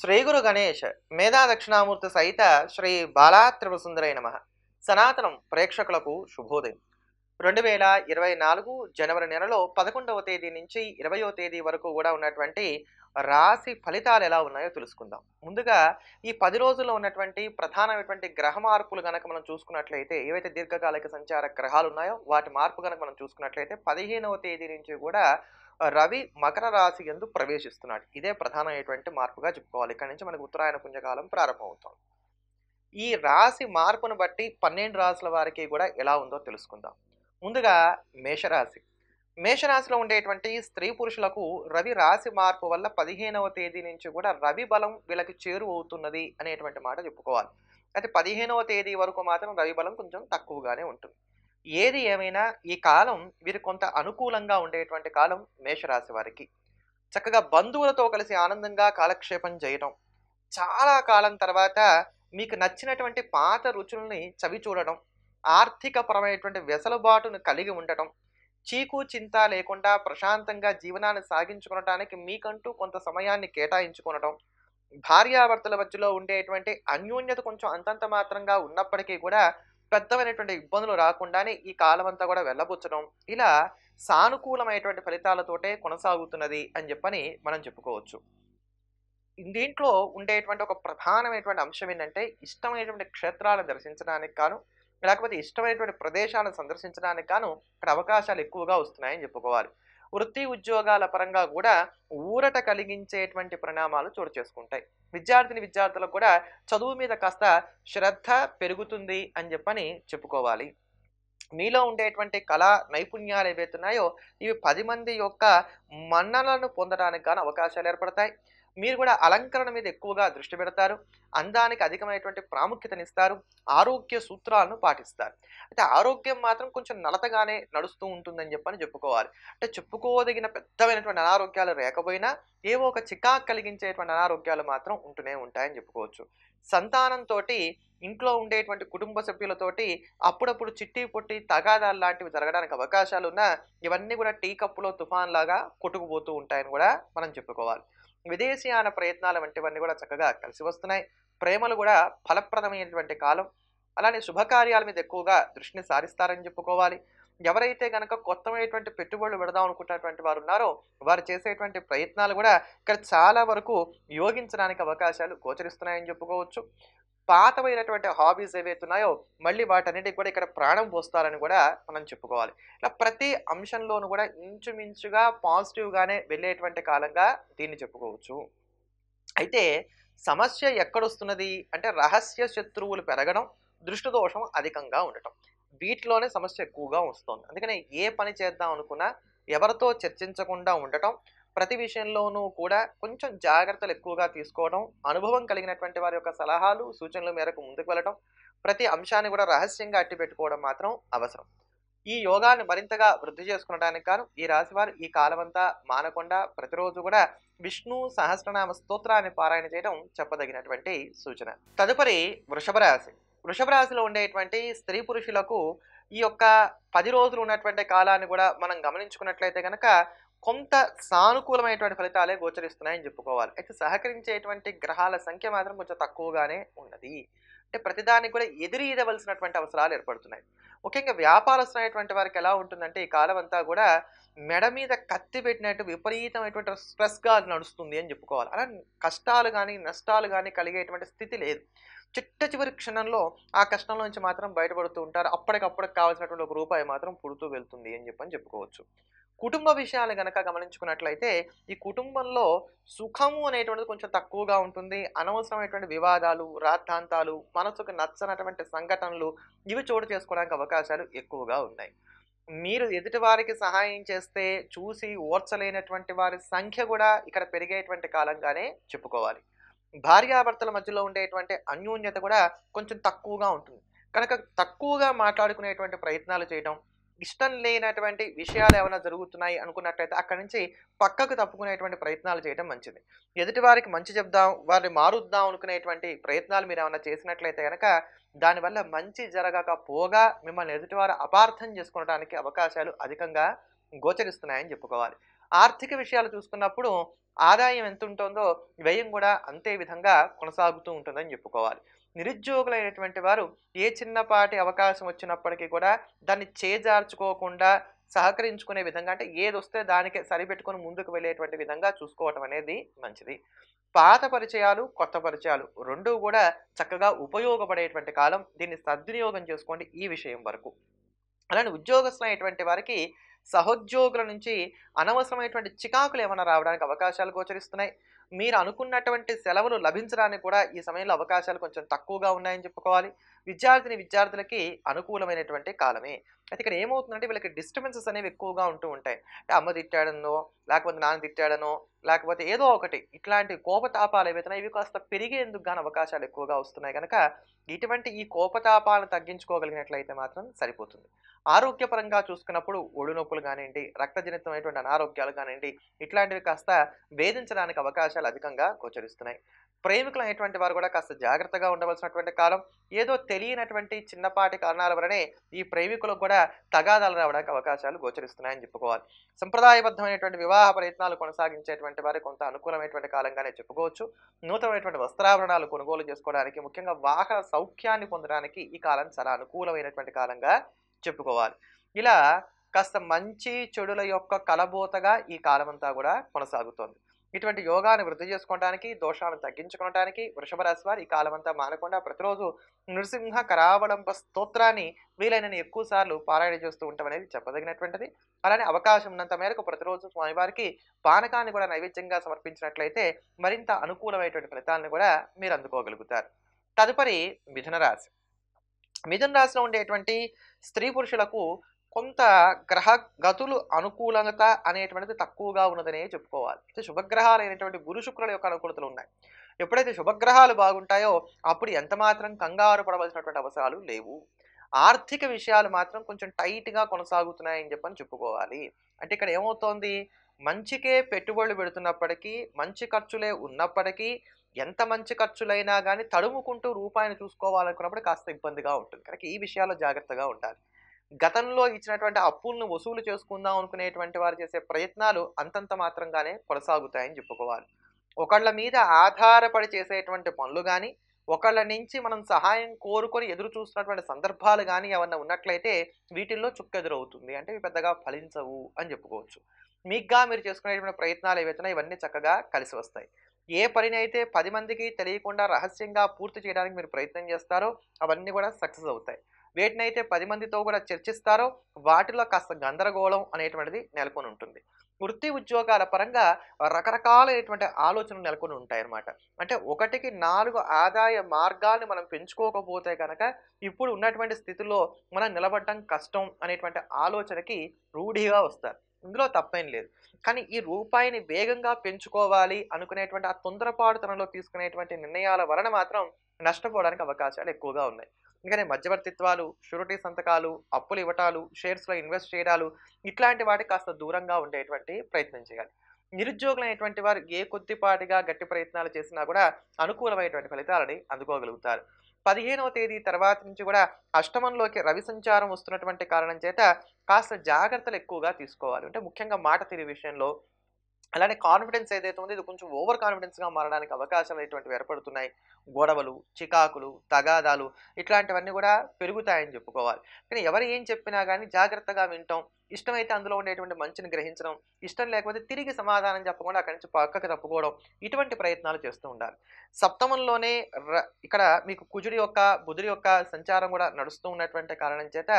శ్రీ గురు గణేష్ మేధా దక్షిణామూర్తి సహిత శ్రీ బాలా త్రిపురసుందరై నమ. సనాతనం ప్రేక్షకులకు శుభోదయం. 2024 జనవరి నెలలో 11వ తేదీ నుంచి 20వ తేదీ వరకు కూడా ఉన్నటువంటి రాశి ఫలితాలు ఎలా ఉన్నాయో తెలుసుకుందాం. ముందుగా ఈ 10 రోజుల్లో ఉన్నటువంటి ప్రధానమైనటువంటి గ్రహ మార్పులు గనక మనం చూసుకున్నట్లయితే, ఏవైతే దీర్ఘకాలిక సంచార గ్రహాలు ఉన్నాయో వాటి మార్పు గనక మనం చూసుకున్నట్లయితే 15వ తేదీ నుంచి కూడా రవి మకర రాశి యందు ప్రవేశిస్తున్నాడు. ఇదే ప్రధానమైనటువంటి మార్పుగా చెప్పుకోవాలి. ఇక్కడి నుంచి మనకు ఉత్తరాయణ పుణ్యకాలం ప్రారంభమవుతుంది. ఈ రాశి మార్పును బట్టి 12 రాశుల వారికి కూడా ఎలా ఉందో తెలుసుకుందాం. ముందుగా మేషరాశి. మేషరాశిలో ఉండేటువంటి స్త్రీ పురుషులకు రవి రాశి మార్పు వల్ల 15వ తేదీ నుంచి కూడా రవి బలం వీళ్ళకి చేరువవుతున్నది అనేటువంటి మాట చెప్పుకోవాలి. అయితే 15వ తేదీ వరకు మాత్రం రవి బలం కొంచెం తక్కువగానే ఉంటుంది. ఏది ఏమైనా ఈ కాలం వీరు కొంత అనుకూలంగా ఉండేటువంటి కాలం మేషరాశి వారికి. చక్కగా బంధువులతో కలిసి ఆనందంగా కాలక్షేపం చేయటం, చాలా కాలం తర్వాత మీకు నచ్చినటువంటి పాత రుచుల్ని చవి చూడడం, ఆర్థిక పరమైనటువంటి వెసులుబాటును కలిగి ఉండటం, చీకు చింత లేకుండా ప్రశాంతంగా జీవనాన్ని సాగించుకొనటానికి మీకంటూ కొంత సమయాన్ని కేటాయించుకొనటం, భార్యాభర్తల మధ్యలో ఉండేటువంటి అన్యోన్యత కొంచెం అంతంత మాత్రంగా ఉన్నప్పటికీ కూడా పెద్దమైనటువంటి ఇబ్బందులు రాకుండానే ఈ కాలమంతా కూడా వెళ్ళబుచ్చడం, ఇలా సానుకూలమైనటువంటి ఫలితాలతోటే కొనసాగుతున్నది అని చెప్పని మనం చెప్పుకోవచ్చు. దీంట్లో ఉండేటువంటి ఒక ప్రధానమైనటువంటి అంశం ఏంటంటే, ఇష్టమైనటువంటి క్షేత్రాలను దర్శించడానికి గాను, లేకపోతే ఇష్టమైనటువంటి ప్రదేశాలను సందర్శించడానికి గాను ఇక్కడ అవకాశాలు ఎక్కువగా వస్తున్నాయని చెప్పుకోవాలి. వృత్తి ఉద్యోగాల పరంగా కూడా ఊరట కలిగించేటువంటి పరిణామాలు చోటు చేసుకుంటాయి. విద్యార్థులకు కూడా చదువు మీద కాస్త శ్రద్ధ పెరుగుతుంది అని చెప్పని చెప్పుకోవాలి. మీలో ఉండేటువంటి కళా నైపుణ్యాలు ఏవైతే ఉన్నాయో ఇవి 10 మంది యొక్క మన్ననలను పొందడానికి గాను అవకాశాలు ఏర్పడతాయి. మీరు కూడా అలంకరణ మీద ఎక్కువగా దృష్టి పెడతారు. అందానికి అధికమైనటువంటి ప్రాముఖ్యతనిస్తారు. ఆరోగ్య సూత్రాలను పాటిస్తారు. అయితే ఆరోగ్యం మాత్రం కొంచెం నలతగానే నడుస్తూ ఉంటుందని చెప్పని చెప్పుకోవాలి. అంటే చెప్పుకోదగిన పెద్దమైనటువంటి అనారోగ్యాలు లేకపోయినా ఏవో ఒక చికాకు కలిగించేటువంటి అనారోగ్యాలు మాత్రం ఉంటూనే ఉంటాయని చెప్పుకోవచ్చు. సంతానంతోటి ఇంట్లో ఉండేటువంటి కుటుంబ సభ్యులతోటి అప్పుడప్పుడు చిట్టి పొట్టి తగాదాలు లాంటివి జరగడానికి అవకాశాలున్నా ఇవన్నీ కూడా టీ కప్పులో తుఫాన్ లాగా కొట్టుకుపోతూ ఉంటాయని కూడా మనం చెప్పుకోవాలి. విదేశీయాన ప్రయత్నాలు వంటివన్నీ కూడా చక్కగా కలిసి వస్తున్నాయి. ప్రేమలు కూడా ఫలప్రదమైనటువంటి కాలం. అలానే శుభకార్యాల మీద ఎక్కువగా దృష్టిని సారిస్తారని చెప్పుకోవాలి. ఎవరైతే గనక కొత్తమైనటువంటి పెట్టుబడులు పెడదాం అనుకుంటున్నటువంటి వారు ఉన్నారో వారు చేసేటువంటి ప్రయత్నాలు కూడా ఇక్కడ చాలా వరకు యోగించడానికి అవకాశాలు గోచరిస్తున్నాయని చెప్పుకోవచ్చు. పాతమైనటువంటి హాబీస్ ఏవైతే ఉన్నాయో మళ్ళీ వాటన్నిటికి కూడా ఇక్కడ ప్రాణం పోస్తారని కూడా మనం చెప్పుకోవాలి. ఇలా ప్రతి అంశంలోనూ కూడా ఇంచుమించుగా పాజిటివ్‌గానే వెళ్ళేటువంటి కాలంగా దీన్ని చెప్పుకోవచ్చు. అయితే సమస్య ఎక్కడొస్తున్నది అంటే రహస్య శత్రువులు పెరగడం, దృష్టి దోషం అధికంగా ఉండటం. వీటిలోనే సమస్య ఎక్కువగా వస్తోంది. అందుకనే ఏ పని చేద్దాం అనుకున్నా ఎవరితో చర్చించకుండా ఉండటం, ప్రతి విషయంలోనూ కూడా కొంచెం జాగ్రత్తలు ఎక్కువగా తీసుకోవడం, అనుభవం కలిగినటువంటి వారి యొక్క సలహాలు, సూచనల మేరకు ముందుకు వెళ్ళటం, ప్రతి అంశాన్ని కూడా రహస్యంగా అట్టిపెట్టుకోవడం మాత్రం అవసరం. ఈ యోగాన్ని మరింతగా వృద్ధి చేసుకునడానికి గాను ఈ రాశివారు ఈ కాలమంతా మానకుండా ప్రతిరోజు కూడా విష్ణు సహస్రనామ స్తోత్రాన్ని పారాయణ చేయడం చెప్పదగినటువంటి సూచన. తదుపరి వృషభ రాశి. వృషభ రాశిలో ఉండేటువంటి స్త్రీ పురుషులకు ఈ యొక్క 10 రోజులు ఉన్నటువంటి కాలాన్ని కూడా మనం గమనించుకున్నట్లయితే గనక కొంత సానుకూలమైనటువంటి ఫలితాలే గోచరిస్తున్నాయని చెప్పుకోవాలి. అయితే సహకరించేటువంటి గ్రహాల సంఖ్య మాత్రం కొంచెం తక్కువగానే ఉన్నది. అంటే ప్రతిదానికి కూడా ఎదురీదవలసినటువంటి అవసరాలు ఏర్పడుతున్నాయి. ముఖ్యంగా వ్యాపారస్తులైనటువంటి వారికి ఎలా ఉంటుందంటే ఈ కాలం అంతా కూడా మెడ మీద కత్తి పెట్టినట్టు విపరీతమైనటువంటి స్ట్రెస్‌గా నడుస్తుంది అని చెప్పుకోవాలి. అలా కష్టాలు గాని, నష్టాలు గాని కలిగేటువంటి స్థితి లేదు. చిట్ట చివరి క్షణంలో ఆ కష్టంలో నుంచి మాత్రం బయటపడుతూ ఉంటారు. అప్పటికప్పటికి కావాల్సినటువంటి ఒక రూపాయి మాత్రం పుడుతూ వెళ్తుంది అని చెప్పని చెప్పుకోవచ్చు. కుటుంబ విషయాలు గనక గమనించుకున్నట్లయితే ఈ కుటుంబంలో సుఖము అనేటువంటిది కొంచెం తక్కువగా ఉంటుంది. అనవసరమైనటువంటి వివాదాలు, రాద్ధాంతాలు, మనసుకు నచ్చనటువంటి సంఘటనలు ఇవి చోటు చేసుకోవడానికి అవకాశాలు ఎక్కువగా ఉన్నాయి. మీరు ఎదుటి వారికి సహాయం చేస్తే చూసి ఓర్చలేనటువంటి వారి సంఖ్య కూడా ఇక్కడ పెరిగేటువంటి కాలంగానే చెప్పుకోవాలి. భార్యాభర్తల మధ్యలో ఉండేటువంటి అన్యోన్యత కూడా కొంచెం తక్కువగా ఉంటుంది. కనుక తక్కువగా మాట్లాడుకునేటువంటి ప్రయత్నాలు చేయడం, ఇష్టం లేనటువంటి విషయాలు ఏమైనా జరుగుతున్నాయి అనుకున్నట్లయితే అక్కడి నుంచి పక్కకు తప్పుకునేటువంటి ప్రయత్నాలు చేయడం మంచిది. ఎదుటి వారికి మంచి చెప్దాం, వారిని మారుద్దాం అనుకునేటువంటి ప్రయత్నాలు మీరేమన్నా చేసినట్లయితే గనక దానివల్ల మంచి జరగకపోగా మిమ్మల్ని ఎదుటివారు అపార్థం చేసుకోవడానికి అవకాశాలు అధికంగా గోచరిస్తున్నాయని చెప్పుకోవాలి. ఆర్థిక విషయాలు చూసుకున్నప్పుడు ఆదాయం ఎంత ఉంటుందో వ్యయం కూడా అంతే విధంగా కొనసాగుతూ ఉంటుందని చెప్పుకోవాలి. నిరుద్యోగులైనటువంటి వారు ఏ చిన్నపాటి అవకాశం వచ్చినప్పటికీ కూడా దాన్ని చేజార్చుకోకుండా సహకరించుకునే విధంగా అంటే ఏదొస్తే దానికే సరిపెట్టుకొని ముందుకు వెళ్ళేటువంటి విధంగా చూసుకోవటం అనేది మంచిది. పాత పరిచయాలు, కొత్త పరిచయాలు 2 గూడా చక్కగా ఉపయోగపడేటువంటి కాలం. దీన్ని సద్వినియోగం చేసుకోండి ఈ విషయం వరకు. అలానే ఉద్యోగస్తులైనటువంటి వారికి సహోద్యోగుల నుంచి అనవసరమైనటువంటి చికాకులు ఏమైనా రావడానికి అవకాశాలు గోచరిస్తున్నాయి. మీరు అనుకున్నటువంటి సెలవులు లభించడానికి కూడా ఈ సమయంలో అవకాశాలు కొంచెం తక్కువగా ఉన్నాయని చెప్పుకోవాలి. విద్యార్థులకి అనుకూలమైనటువంటి కాలమే. అయితే ఇక్కడ ఏమవుతుందంటే వీళ్ళకి డిస్టర్బెన్సెస్ అనేవి ఎక్కువగా ఉంటూ ఉంటాయి. అంటే అమ్మ తిట్టాడనో, లేకపోతే నాన్న తిట్టాడనో, లేకపోతే ఏదో ఒకటి ఇట్లాంటి కోపతాపాలు ఏవైతున్నాయో ఇవి కాస్త పెరిగేందుకు గాని అవకాశాలు ఎక్కువగా వస్తున్నాయి గనక ఇటువంటి ఈ కోపతాపాలను తగ్గించుకోగలిగినట్లయితే మాత్రం సరిపోతుంది. ఆరోగ్యపరంగా చూసుకున్నప్పుడు ఒళ్ళు నొప్పులు గానియండి, రక్తజనితమైనటువంటి అనారోగ్యాలు కానియండి, ఇట్లాంటివి కాస్త వేధించడానికి అవకాశాలు అధికంగా గోచరిస్తున్నాయి. ప్రేమికులైనటువంటి వారు కూడా కాస్త జాగ్రత్తగా ఉండవలసినటువంటి కాలం. ఏదో తెలియనటువంటి చిన్నపాటి కారణాల వలనే ఈ ప్రేమికులకు కూడా తగాదాలు రావడానికి అవకాశాలు గోచరిస్తున్నాయని చెప్పుకోవాలి. సంప్రదాయబద్ధమైనటువంటి వివాహ ప్రయత్నాలు కొనసాగించేటువంటి వారికి కొంత అనుకూలమైనటువంటి కాలంగానే చెప్పుకోవచ్చు. నూతనమైనటువంటి వస్త్రాభరణాలు కొనుగోలు చేసుకోవడానికి, ముఖ్యంగా వాహన సౌఖ్యాన్ని పొందడానికి ఈ కాలం చాలా అనుకూలమైనటువంటి కాలంగా చెప్పుకోవాలి. ఇలా కాస్త మంచి చెడుల యొక్క కలబోతగా ఈ కాలమంతా కూడా కొనసాగుతోంది. ఇటువంటి యోగాన్ని వృద్ధి చేసుకోవడానికి, దోషాలను తగ్గించుకోవడానికి వృషభ రాశి వారు ఈ కాలమంతా మానకుండా ప్రతిరోజు నృసింహ కరావలంబ స్తోత్రాన్ని వీలైనన్ని ఎక్కువ సార్లు పారాయణ చేస్తూ ఉండటం అనేది చెప్పదగినటువంటిది. అలానే అవకాశం ఉన్నంత మేరకు ప్రతిరోజు స్వామివారికి పానకాన్ని కూడా నైవేద్యంగా సమర్పించినట్లయితే మరింత అనుకూలమైనటువంటి ఫలితాలను కూడా మీరు అందుకోగలుగుతారు. తదుపరి మిథున రాశి. మిథున రాశిలో ఉండేటువంటి స్త్రీ పురుషులకు కొంత గ్రహ గతులు అనుకూలత అనేటువంటిది తక్కువగా ఉన్నదనే చెప్పుకోవాలి. అయితే శుభగ్రహాలైనటువంటి గురు శుక్రుల యొక్క అనుకూలతలు ఉన్నాయి. ఎప్పుడైతే శుభగ్రహాలు బాగుంటాయో అప్పుడు ఎంత మాత్రం కంగారు పడవలసినటువంటి అవసరాలు లేవు. ఆర్థిక విషయాలు మాత్రం కొంచెం టైట్‌గా కొనసాగుతున్నాయని చెప్పని చెప్పుకోవాలి. అంటే ఇక్కడ ఏమవుతోంది, మంచికే పెట్టుబడులు పెడుతున్నప్పటికీ, మంచి ఖర్చులే ఉన్నప్పటికీ, ఎంత మంచి ఖర్చులైనా గానీ తడుముకుంటూ రూపాయిని చూసుకోవాలనుకున్నప్పుడు కాస్త ఇబ్బందిగా ఉంటుంది. కనుక ఈ విషయాల్లో జాగ్రత్తగా ఉండాలి. గతంలో ఇచ్చినటువంటి అప్పులను వసూలు చేసుకుందాం అనుకునేటువంటి వారు చేసే ప్రయత్నాలు అంతంత మాత్రంగానే కొనసాగుతాయని చెప్పుకోవాలి. ఒకళ్ళ మీద ఆధారపడి చేసేటువంటి పనులు గాని, ఒకళ్ళ నుంచి మనం సహాయం కోరుకొని ఎదురు చూస్తున్నటువంటి సందర్భాలు గాని ఏమన్నా ఉన్నట్లయితే వీటిల్లో చుక్కెదురవుతుంది. అంటే ఇవి పెద్దగా ఫలించవు అని చెప్పుకోవచ్చు. మీకుగా మీరు చేసుకునేటువంటి ప్రయత్నాలు ఏవైతున్నాయో ఇవన్నీ చక్కగా కలిసి వస్తాయి. ఏ పనినైతే 10 మందికి తెలియకుండా రహస్యంగా పూర్తి చేయడానికి మీరు ప్రయత్నం చేస్తారో అవన్నీ కూడా సక్సెస్ అవుతాయి. వేటినైతే 10 మందితో కూడా చర్చిస్తారో వాటిలో కాస్త గందరగోళం అనేటువంటిది నెలకొని ఉంటుంది. వృత్తి ఉద్యోగాల పరంగా రకరకాలైనటువంటి ఆలోచనలు నెలకొని ఉంటాయన్నమాట. అంటే ఒకటికి 4 ఆదాయ మార్గాల్ని మనం పెంచుకోకపోతే గనక ఇప్పుడు ఉన్నటువంటి స్థితిలో మనం నిలబడటం కష్టం అనేటువంటి ఆలోచనకి రూఢిగా వస్తారు. ఇందులో తప్పేం లేదు. కానీ ఈ రూపాయిని వేగంగా పెంచుకోవాలి అనుకునేటువంటి ఆ తొందరపాటుతనంలో తీసుకునేటువంటి నిర్ణయాల వలన మాత్రం నష్టపోవడానికి అవకాశాలు ఎక్కువగా ఉన్నాయి. అందుకనే మధ్యవర్తిత్వాలు, షూరిటీ సంతకాలు, అప్పులు ఇవ్వటాలు, షేర్స్‌లో ఇన్వెస్ట్ చేయడాలు ఇట్లాంటి వాటికి కాస్త దూరంగా ఉండేటువంటి ప్రయత్నం చేయాలి. నిరుద్యోగులైనటువంటి వారు ఏ కొద్దిపాటిగా గట్టి ప్రయత్నాలు చేసినా కూడా అనుకూలమైనటువంటి ఫలితాలని అందుకోగలుగుతారు. 15వ తేదీ తర్వాత నుంచి కూడా అష్టమంలోకి రవి సంచారం వస్తున్నటువంటి కారణం చేత కాస్త జాగ్రత్తలు ఎక్కువగా తీసుకోవాలి. అంటే ముఖ్యంగా మాట తీరు విషయంలో అలానే కాన్ఫిడెన్స్ ఏదైతే ఉందో ఇది కొంచెం ఓవర్ కాన్ఫిడెన్స్‌గా మారడానికి అవకాశాలు అనేటువంటివి ఏర్పడుతున్నాయి. గొడవలు, చికాకులు, తగాదాలు ఇట్లాంటివన్నీ కూడా పెరుగుతాయని చెప్పుకోవాలి. కానీ ఎవరు ఏం చెప్పినా గానీ జాగ్రత్తగా వినటం, ఇష్టమైతే అందులో ఉండేటువంటి మంచిని గ్రహించడం, ఇష్టం లేకపోతే తిరిగి సమాధానం చెప్పకుండా అక్కడి నుంచి పక్కకి తప్పుకోవడం, ఇటువంటి ప్రయత్నాలు చేస్తూ ఉండాలి. సప్తమంలోనే ఇక్కడ మీకు కుజుడి యొక్క, బుధుడి యొక్క సంచారం కూడా నడుస్తూ ఉన్నటువంటి కారణం చేత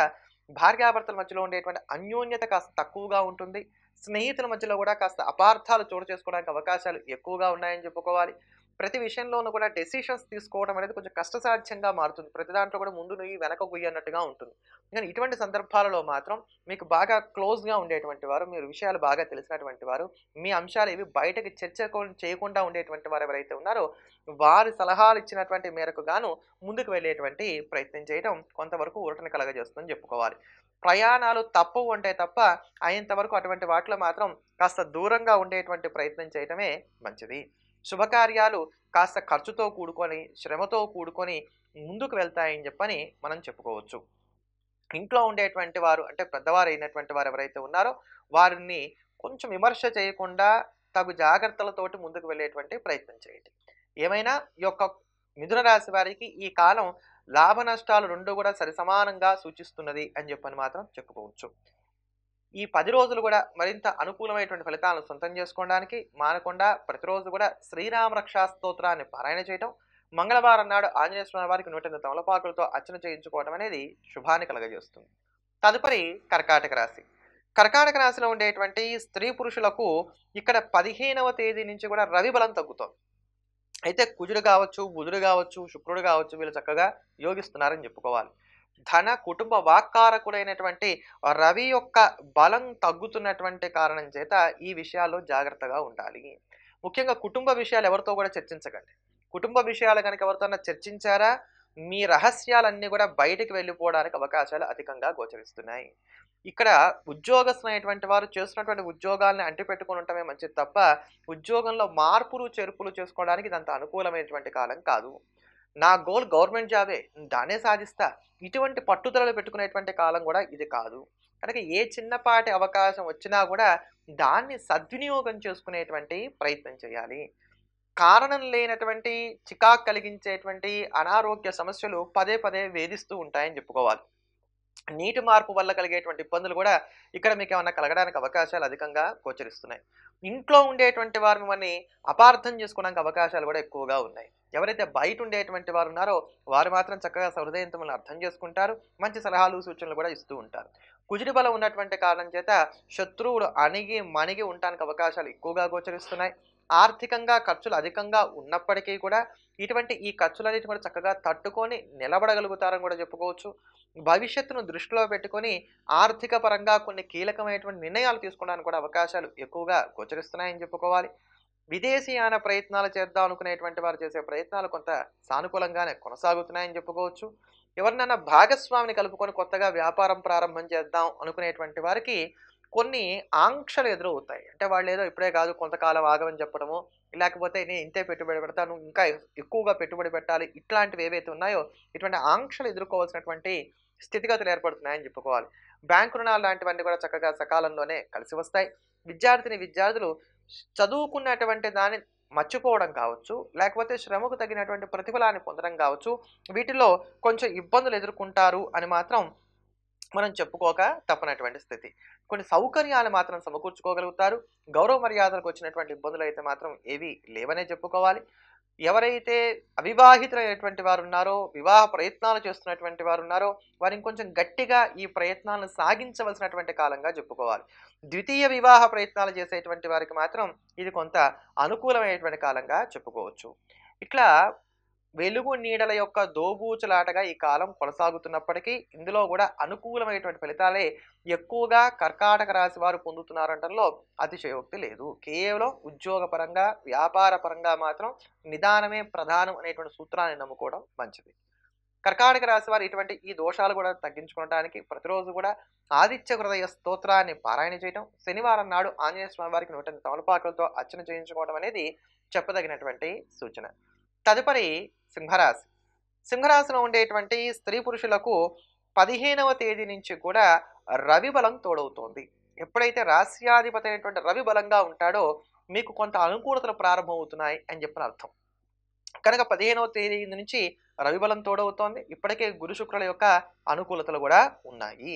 భార్యాభర్తల మధ్యలో ఉండేటువంటి అన్యోన్యత కాస్త తక్కువగా ఉంటుంది. స్నేహితుల మధ్యలో కూడా కాస్త అపార్థాలు చోటు చేసుకోవడానికి అవకాశాలు ఎక్కువగా ఉన్నాయని చెప్పుకోవాలి. ప్రతి విషయంలోనూ కూడా డెసిషన్స్ తీసుకోవడం అనేది కొంచెం కష్టసాధ్యంగా మారుతుంది. ప్రతి దాంట్లో కూడా ముందు నుయ్యి వెనక గుయ్యి అన్నట్టుగా ఉంటుంది. కానీ ఇటువంటి సందర్భాలలో మాత్రం మీకు బాగా క్లోజ్‌గా ఉండేటువంటి వారు, మీరు విషయాలు బాగా తెలిసినటువంటి వారు, మీ అంశాలు ఏవి బయటకి చర్చ చేయకుండా ఉండేటువంటి వారు ఎవరైతే ఉన్నారో వారి సలహాలు ఇచ్చినటువంటి మేరకు గాను ముందుకు వెళ్ళేటువంటి ప్రయత్నం చేయడం కొంతవరకు ఊరటను కలగజేస్తుందని చెప్పుకోవాలి. ప్రయాణాలు తప్పవు అంటే తప్ప అయ్యేంత వరకు అటువంటి వాటిలో మాత్రం కాస్త దూరంగా ఉండేటువంటి ప్రయత్నం చేయటమే మంచిది. శుభకార్యాలు కాస్త ఖర్చుతో కూడుకొని, శ్రమతో కూడుకొని ముందుకు వెళ్తాయని చెప్పని మనం చెప్పుకోవచ్చు. ఇంట్లో ఉండేటువంటి వారు అంటే పెద్దవారైనటువంటి వారు ఎవరైతే ఉన్నారో వారిని కొంచెం విమర్శ చేయకుండా తగు జాగ్రత్తలతోటి ముందుకు వెళ్ళేటువంటి ప్రయత్నం చేయండి. ఏమైనా ఈ యొక్క మిథున రాశి వారికి ఈ కాలం లాభ నష్టాలు 2 కూడా సరిసమానంగా సూచిస్తున్నది అని చెప్పని మాత్రం చెప్పుకోవచ్చు. ఈ 10 రోజులు కూడా మరింత అనుకూలమైనటువంటి ఫలితాలను సొంతం చేసుకోవడానికి మానకుండా ప్రతిరోజు కూడా శ్రీరామ రక్షా స్తోత్రాన్ని పారాయణ చేయటం, మంగళవారం నాడు ఆంజనేయ స్వామి వారికి 108 తమలపాకులతో అర్చన చేయించుకోవడం అనేది శుభాన్ని కలగజేస్తుంది. తదుపరి కర్కాటక రాశి. కర్కాటక రాశిలో ఉండేటువంటి స్త్రీ పురుషులకు ఇక్కడ 15వ తేదీ నుంచి కూడా రవి బలం తగ్గుతోంది. అయితే కుజుడు కావచ్చు, బుధుడు కావచ్చు, శుక్రుడు కావచ్చు వీళ్ళు చక్కగా యోగిస్తున్నారని చెప్పుకోవాలి. ధన కుటుంబ వాక్కారకుడైనటువంటి రవి యొక్క బలం తగ్గుతున్నటువంటి కారణం చేత ఈ విషయాల్లో జాగ్రత్తగా ఉండాలి. ముఖ్యంగా కుటుంబ విషయాలు ఎవరితో కూడా చర్చించకండి. కుటుంబ విషయాలు కనుక ఎవరితోన్నా చర్చించారా మీ రహస్యాలన్నీ కూడా బయటికి వెళ్ళిపోవడానికి అవకాశాలు అధికంగా గోచరిస్తున్నాయి. ఇక్కడ ఉద్యోగస్తులైనటువంటి వారు చేస్తున్నటువంటి ఉద్యోగాల్ని అంటిపెట్టుకొని ఉండటమే మంచిది తప్ప ఉద్యోగంలో మార్పులు చేర్పులు చేసుకోవడానికి ఇదంత అనుకూలమైనటువంటి కాలం కాదు. నా గోల్ గవర్నమెంట్ జాబే, దాన్నే సాధిస్తా, ఇటువంటి పట్టుదలలు పెట్టుకునేటువంటి కాలం కూడా ఇది కాదు. కనుక ఏ చిన్నపాటి అవకాశం వచ్చినా కూడా దాన్ని సద్వినియోగం చేసుకునేటువంటి ప్రయత్నం చేయాలి. కారణం లేనటువంటి చికాకు కలిగించేటువంటి అనారోగ్య సమస్యలు పదే పదే వేధిస్తూ ఉంటాయని చెప్పుకోవాలి. నీటి మార్పు వల్ల కలిగేటువంటి ఇబ్బందులు కూడా ఇక్కడ మీకు ఏమన్నా కలగడానికి అవకాశాలు అధికంగా గోచరిస్తున్నాయి. ఇంట్లో ఉండేటువంటి వారు మిమ్మల్ని అపార్థం చేసుకోవడానికి అవకాశాలు కూడా ఎక్కువగా ఉన్నాయి. ఎవరైతే బయట ఉండేటువంటి వారు ఉన్నారో వారు మాత్రం చక్కగా సహృదయంతో మిమ్మల్ని అర్థం చేసుకుంటారు. మంచి సలహాలు సూచనలు కూడా ఇస్తూ ఉంటారు. కుజుడి బలం ఉన్నటువంటి కారణం చేత శత్రువులు అణిగి మణిగి ఉండడానికి అవకాశాలు ఎక్కువగా గోచరిస్తున్నాయి. ఆర్థికంగా ఖర్చులు అధికంగా ఉన్నప్పటికీ కూడా ఇటువంటి ఈ ఖర్చులన్నిటిని కూడా చక్కగా తట్టుకొని నిలబడగలుగుతారని కూడా చెప్పుకోవచ్చు. భవిష్యత్తును దృష్టిలో పెట్టుకొని ఆర్థిక పరంగా కొన్ని కీలకమైనటువంటి నిర్ణయాలు తీసుకోవడానికి కూడా అవకాశాలు ఎక్కువగా గోచరిస్తున్నాయని చెప్పుకోవాలి. విదేశీయాన ప్రయత్నాలు చేద్దాం అనుకునేటువంటి వారు చేసే ప్రయత్నాలు కొంత సానుకూలంగానే కొనసాగుతున్నాయని చెప్పుకోవచ్చు. ఎవరినైనా భాగస్వామిని కలుపుకొని కొత్తగా వ్యాపారం ప్రారంభం చేద్దాం అనుకునేటువంటి వారికి కొన్ని ఆంక్షలు ఎదురవుతాయి. అంటే వాళ్ళు ఏదో ఇప్పుడే కాదు కొంతకాలం ఆగమని చెప్పడము, లేకపోతే నేను ఇంతే పెట్టుబడి పెడతాను ఇంకా ఎక్కువగా పెట్టుబడి పెట్టాలి, ఇట్లాంటివి ఏవైతే ఉన్నాయో ఇటువంటి ఆంక్షలు ఎదుర్కోవాల్సినటువంటి స్థితిగతులు ఏర్పడుతున్నాయని చెప్పుకోవాలి. బ్యాంకు రుణాలు లాంటివన్నీ కూడా చక్కగా సకాలంలోనే కలిసి వస్తాయి. విద్యార్థులు చదువుకున్నటువంటి దాన్ని మర్చిపోవడం కావచ్చు, లేకపోతే శ్రమకు తగినటువంటి ప్రతిఫలాన్ని పొందడం కావచ్చు, వీటిలో కొంచెం ఇబ్బందులు ఎదుర్కొంటారు అని మాత్రం మనం చెప్పుకోక తప్పనటువంటి స్థితి. కొన్ని సౌకర్యాలు మాత్రం సమకూర్చుకోగలుగుతారు. గౌరవ మర్యాదలకు వచ్చినటువంటి ఇబ్బందులు అయితే మాత్రం ఏవి లేవనే చెప్పుకోవాలి. ఎవరైతే అవివాహితులైనటువంటి వారు ఉన్నారో, వివాహ ప్రయత్నాలు చేస్తున్నటువంటి వారు ఉన్నారో వారు ఇంకొంచెం గట్టిగా ఈ ప్రయత్నాలను సాగించవలసినటువంటి కాలంగా చెప్పుకోవాలి. ద్వితీయ వివాహ ప్రయత్నాలు చేసేటువంటి వారికి మాత్రం ఇది కొంత అనుకూలమైనటువంటి కాలంగా చెప్పుకోవచ్చు. ఇట్లా వెలుగు నీడల యొక్క దోబూచులాటగా ఈ కాలం కొనసాగుతున్నప్పటికీ ఇందులో కూడా అనుకూలమైనటువంటి ఫలితాలే ఎక్కువగా కర్కాటక రాశి వారు పొందుతున్నారంటంలో అతిశయోక్తి లేదు. కేవలం ఉద్యోగపరంగా వ్యాపార పరంగా మాత్రం నిదానమే ప్రధానం అనేటువంటి సూత్రాన్ని నమ్ముకోవడం మంచిది. కర్కాటక రాశి వారు ఇటువంటి ఈ దోషాలు కూడా తగ్గించుకోవడానికి ప్రతిరోజు కూడా ఆదిత్య హృదయ స్తోత్రాన్ని పారాయణ చేయడం, శనివారం నాడు ఆంజనేయ స్వామి వారికి 108 తమలపాకులతో అర్చన చేయించుకోవడం అనేది చెప్పదగినటువంటి సూచన. తదుపరి సింహరాశి. సింహరాశిలో ఉండేటువంటి స్త్రీ పురుషులకు 15వ తేదీ నుంచి కూడా రవి బలం తోడవుతోంది. ఎప్పుడైతే రాశ్యాధిపతి అయినటువంటి రవి బలంగా ఉంటాడో మీకు కొంత అనుకూలతలు ప్రారంభమవుతున్నాయి అని చెప్పిన అర్థం. కనుక 15వ తేదీ నుంచి రవి బలం తోడవుతోంది. ఇప్పటికే గురు శుక్రుల యొక్క అనుకూలతలు కూడా ఉన్నాయి.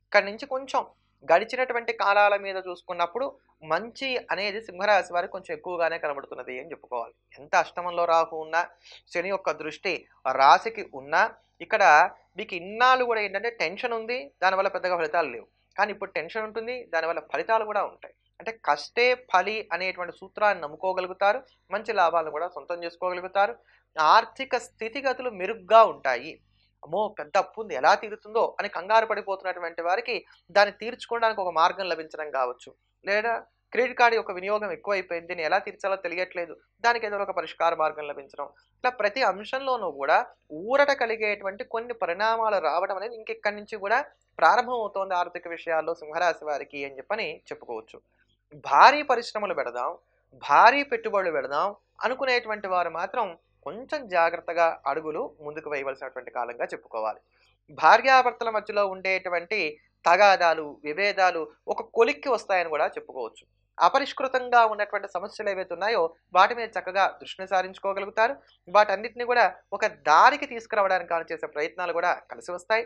ఇక్కడి నుంచి కొంచెం గడిచినటువంటి కాలాల మీద చూసుకున్నప్పుడు మంచి అనేది సింహరాశి వారికి కొంచెం ఎక్కువగానే కనబడుతున్నది అని చెప్పుకోవాలి. ఎంత అష్టమంలో రాహు ఉన్నా, శని యొక్క దృష్టి రాశికి ఉన్నా ఇక్కడ మీకు ఇన్నాళ్ళు కూడా ఏంటంటే టెన్షన్ ఉంది, దానివల్ల పెద్దగా ఫలితాలు లేవు. కానీ ఇప్పుడు టెన్షన్ ఉంటుంది, దానివల్ల ఫలితాలు కూడా ఉంటాయి. అంటే కష్టే ఫలి అనేటువంటి సూత్రాన్ని నమ్ముకోగలుగుతారు, మంచి లాభాలను కూడా సొంతం చేసుకోగలుగుతారు. ఆర్థిక స్థితిగతులు మెరుగ్గా ఉంటాయి. అమ్మో పెద్ద అప్పు ఉంది ఎలా తీరుతుందో అని కంగారు పడిపోతున్నటువంటి వారికి దాన్ని తీర్చుకోవడానికి ఒక మార్గం లభించడం కావచ్చు, లేదా క్రెడిట్ కార్డు యొక్క వినియోగం ఎక్కువైపోయింది, దీన్ని ఎలా తీర్చాలో తెలియట్లేదు, దానికి ఏదో ఒక పరిష్కార మార్గం లభించడం, ఇట్లా ప్రతి అంశంలోనూ కూడా ఊరట కలిగేటువంటి కొన్ని పరిణామాలు రావడం అనేది ఇంకెక్కడి నుంచి కూడా ప్రారంభం అవుతోంది ఆర్థిక విషయాల్లో సింహరాశి వారికి అని చెప్పని చెప్పుకోవచ్చు. భారీ పరిశ్రమలు పెడదాం, భారీ పెట్టుబడులు పెడదాం అనుకునేటువంటి వారు మాత్రం కొంచెం జాగ్రత్తగా అడుగులు ముందుకు వేయవలసినటువంటి కాలంగా చెప్పుకోవాలి. భార్యాభర్తల మధ్యలో ఉండేటువంటి తగాదాలు, విభేదాలు ఒక కొలిక్కి వస్తాయని కూడా చెప్పుకోవచ్చు. అపరిష్కృతంగా ఉన్నటువంటి సమస్యలు ఏవైతే ఉన్నాయో వాటి మీద చక్కగా దృష్టిని సారించుకోగలుగుతారు. వాటన్నిటిని కూడా ఒక దారికి తీసుకురావడానికి గాను చేసే ప్రయత్నాలు కూడా కలిసి వస్తాయి.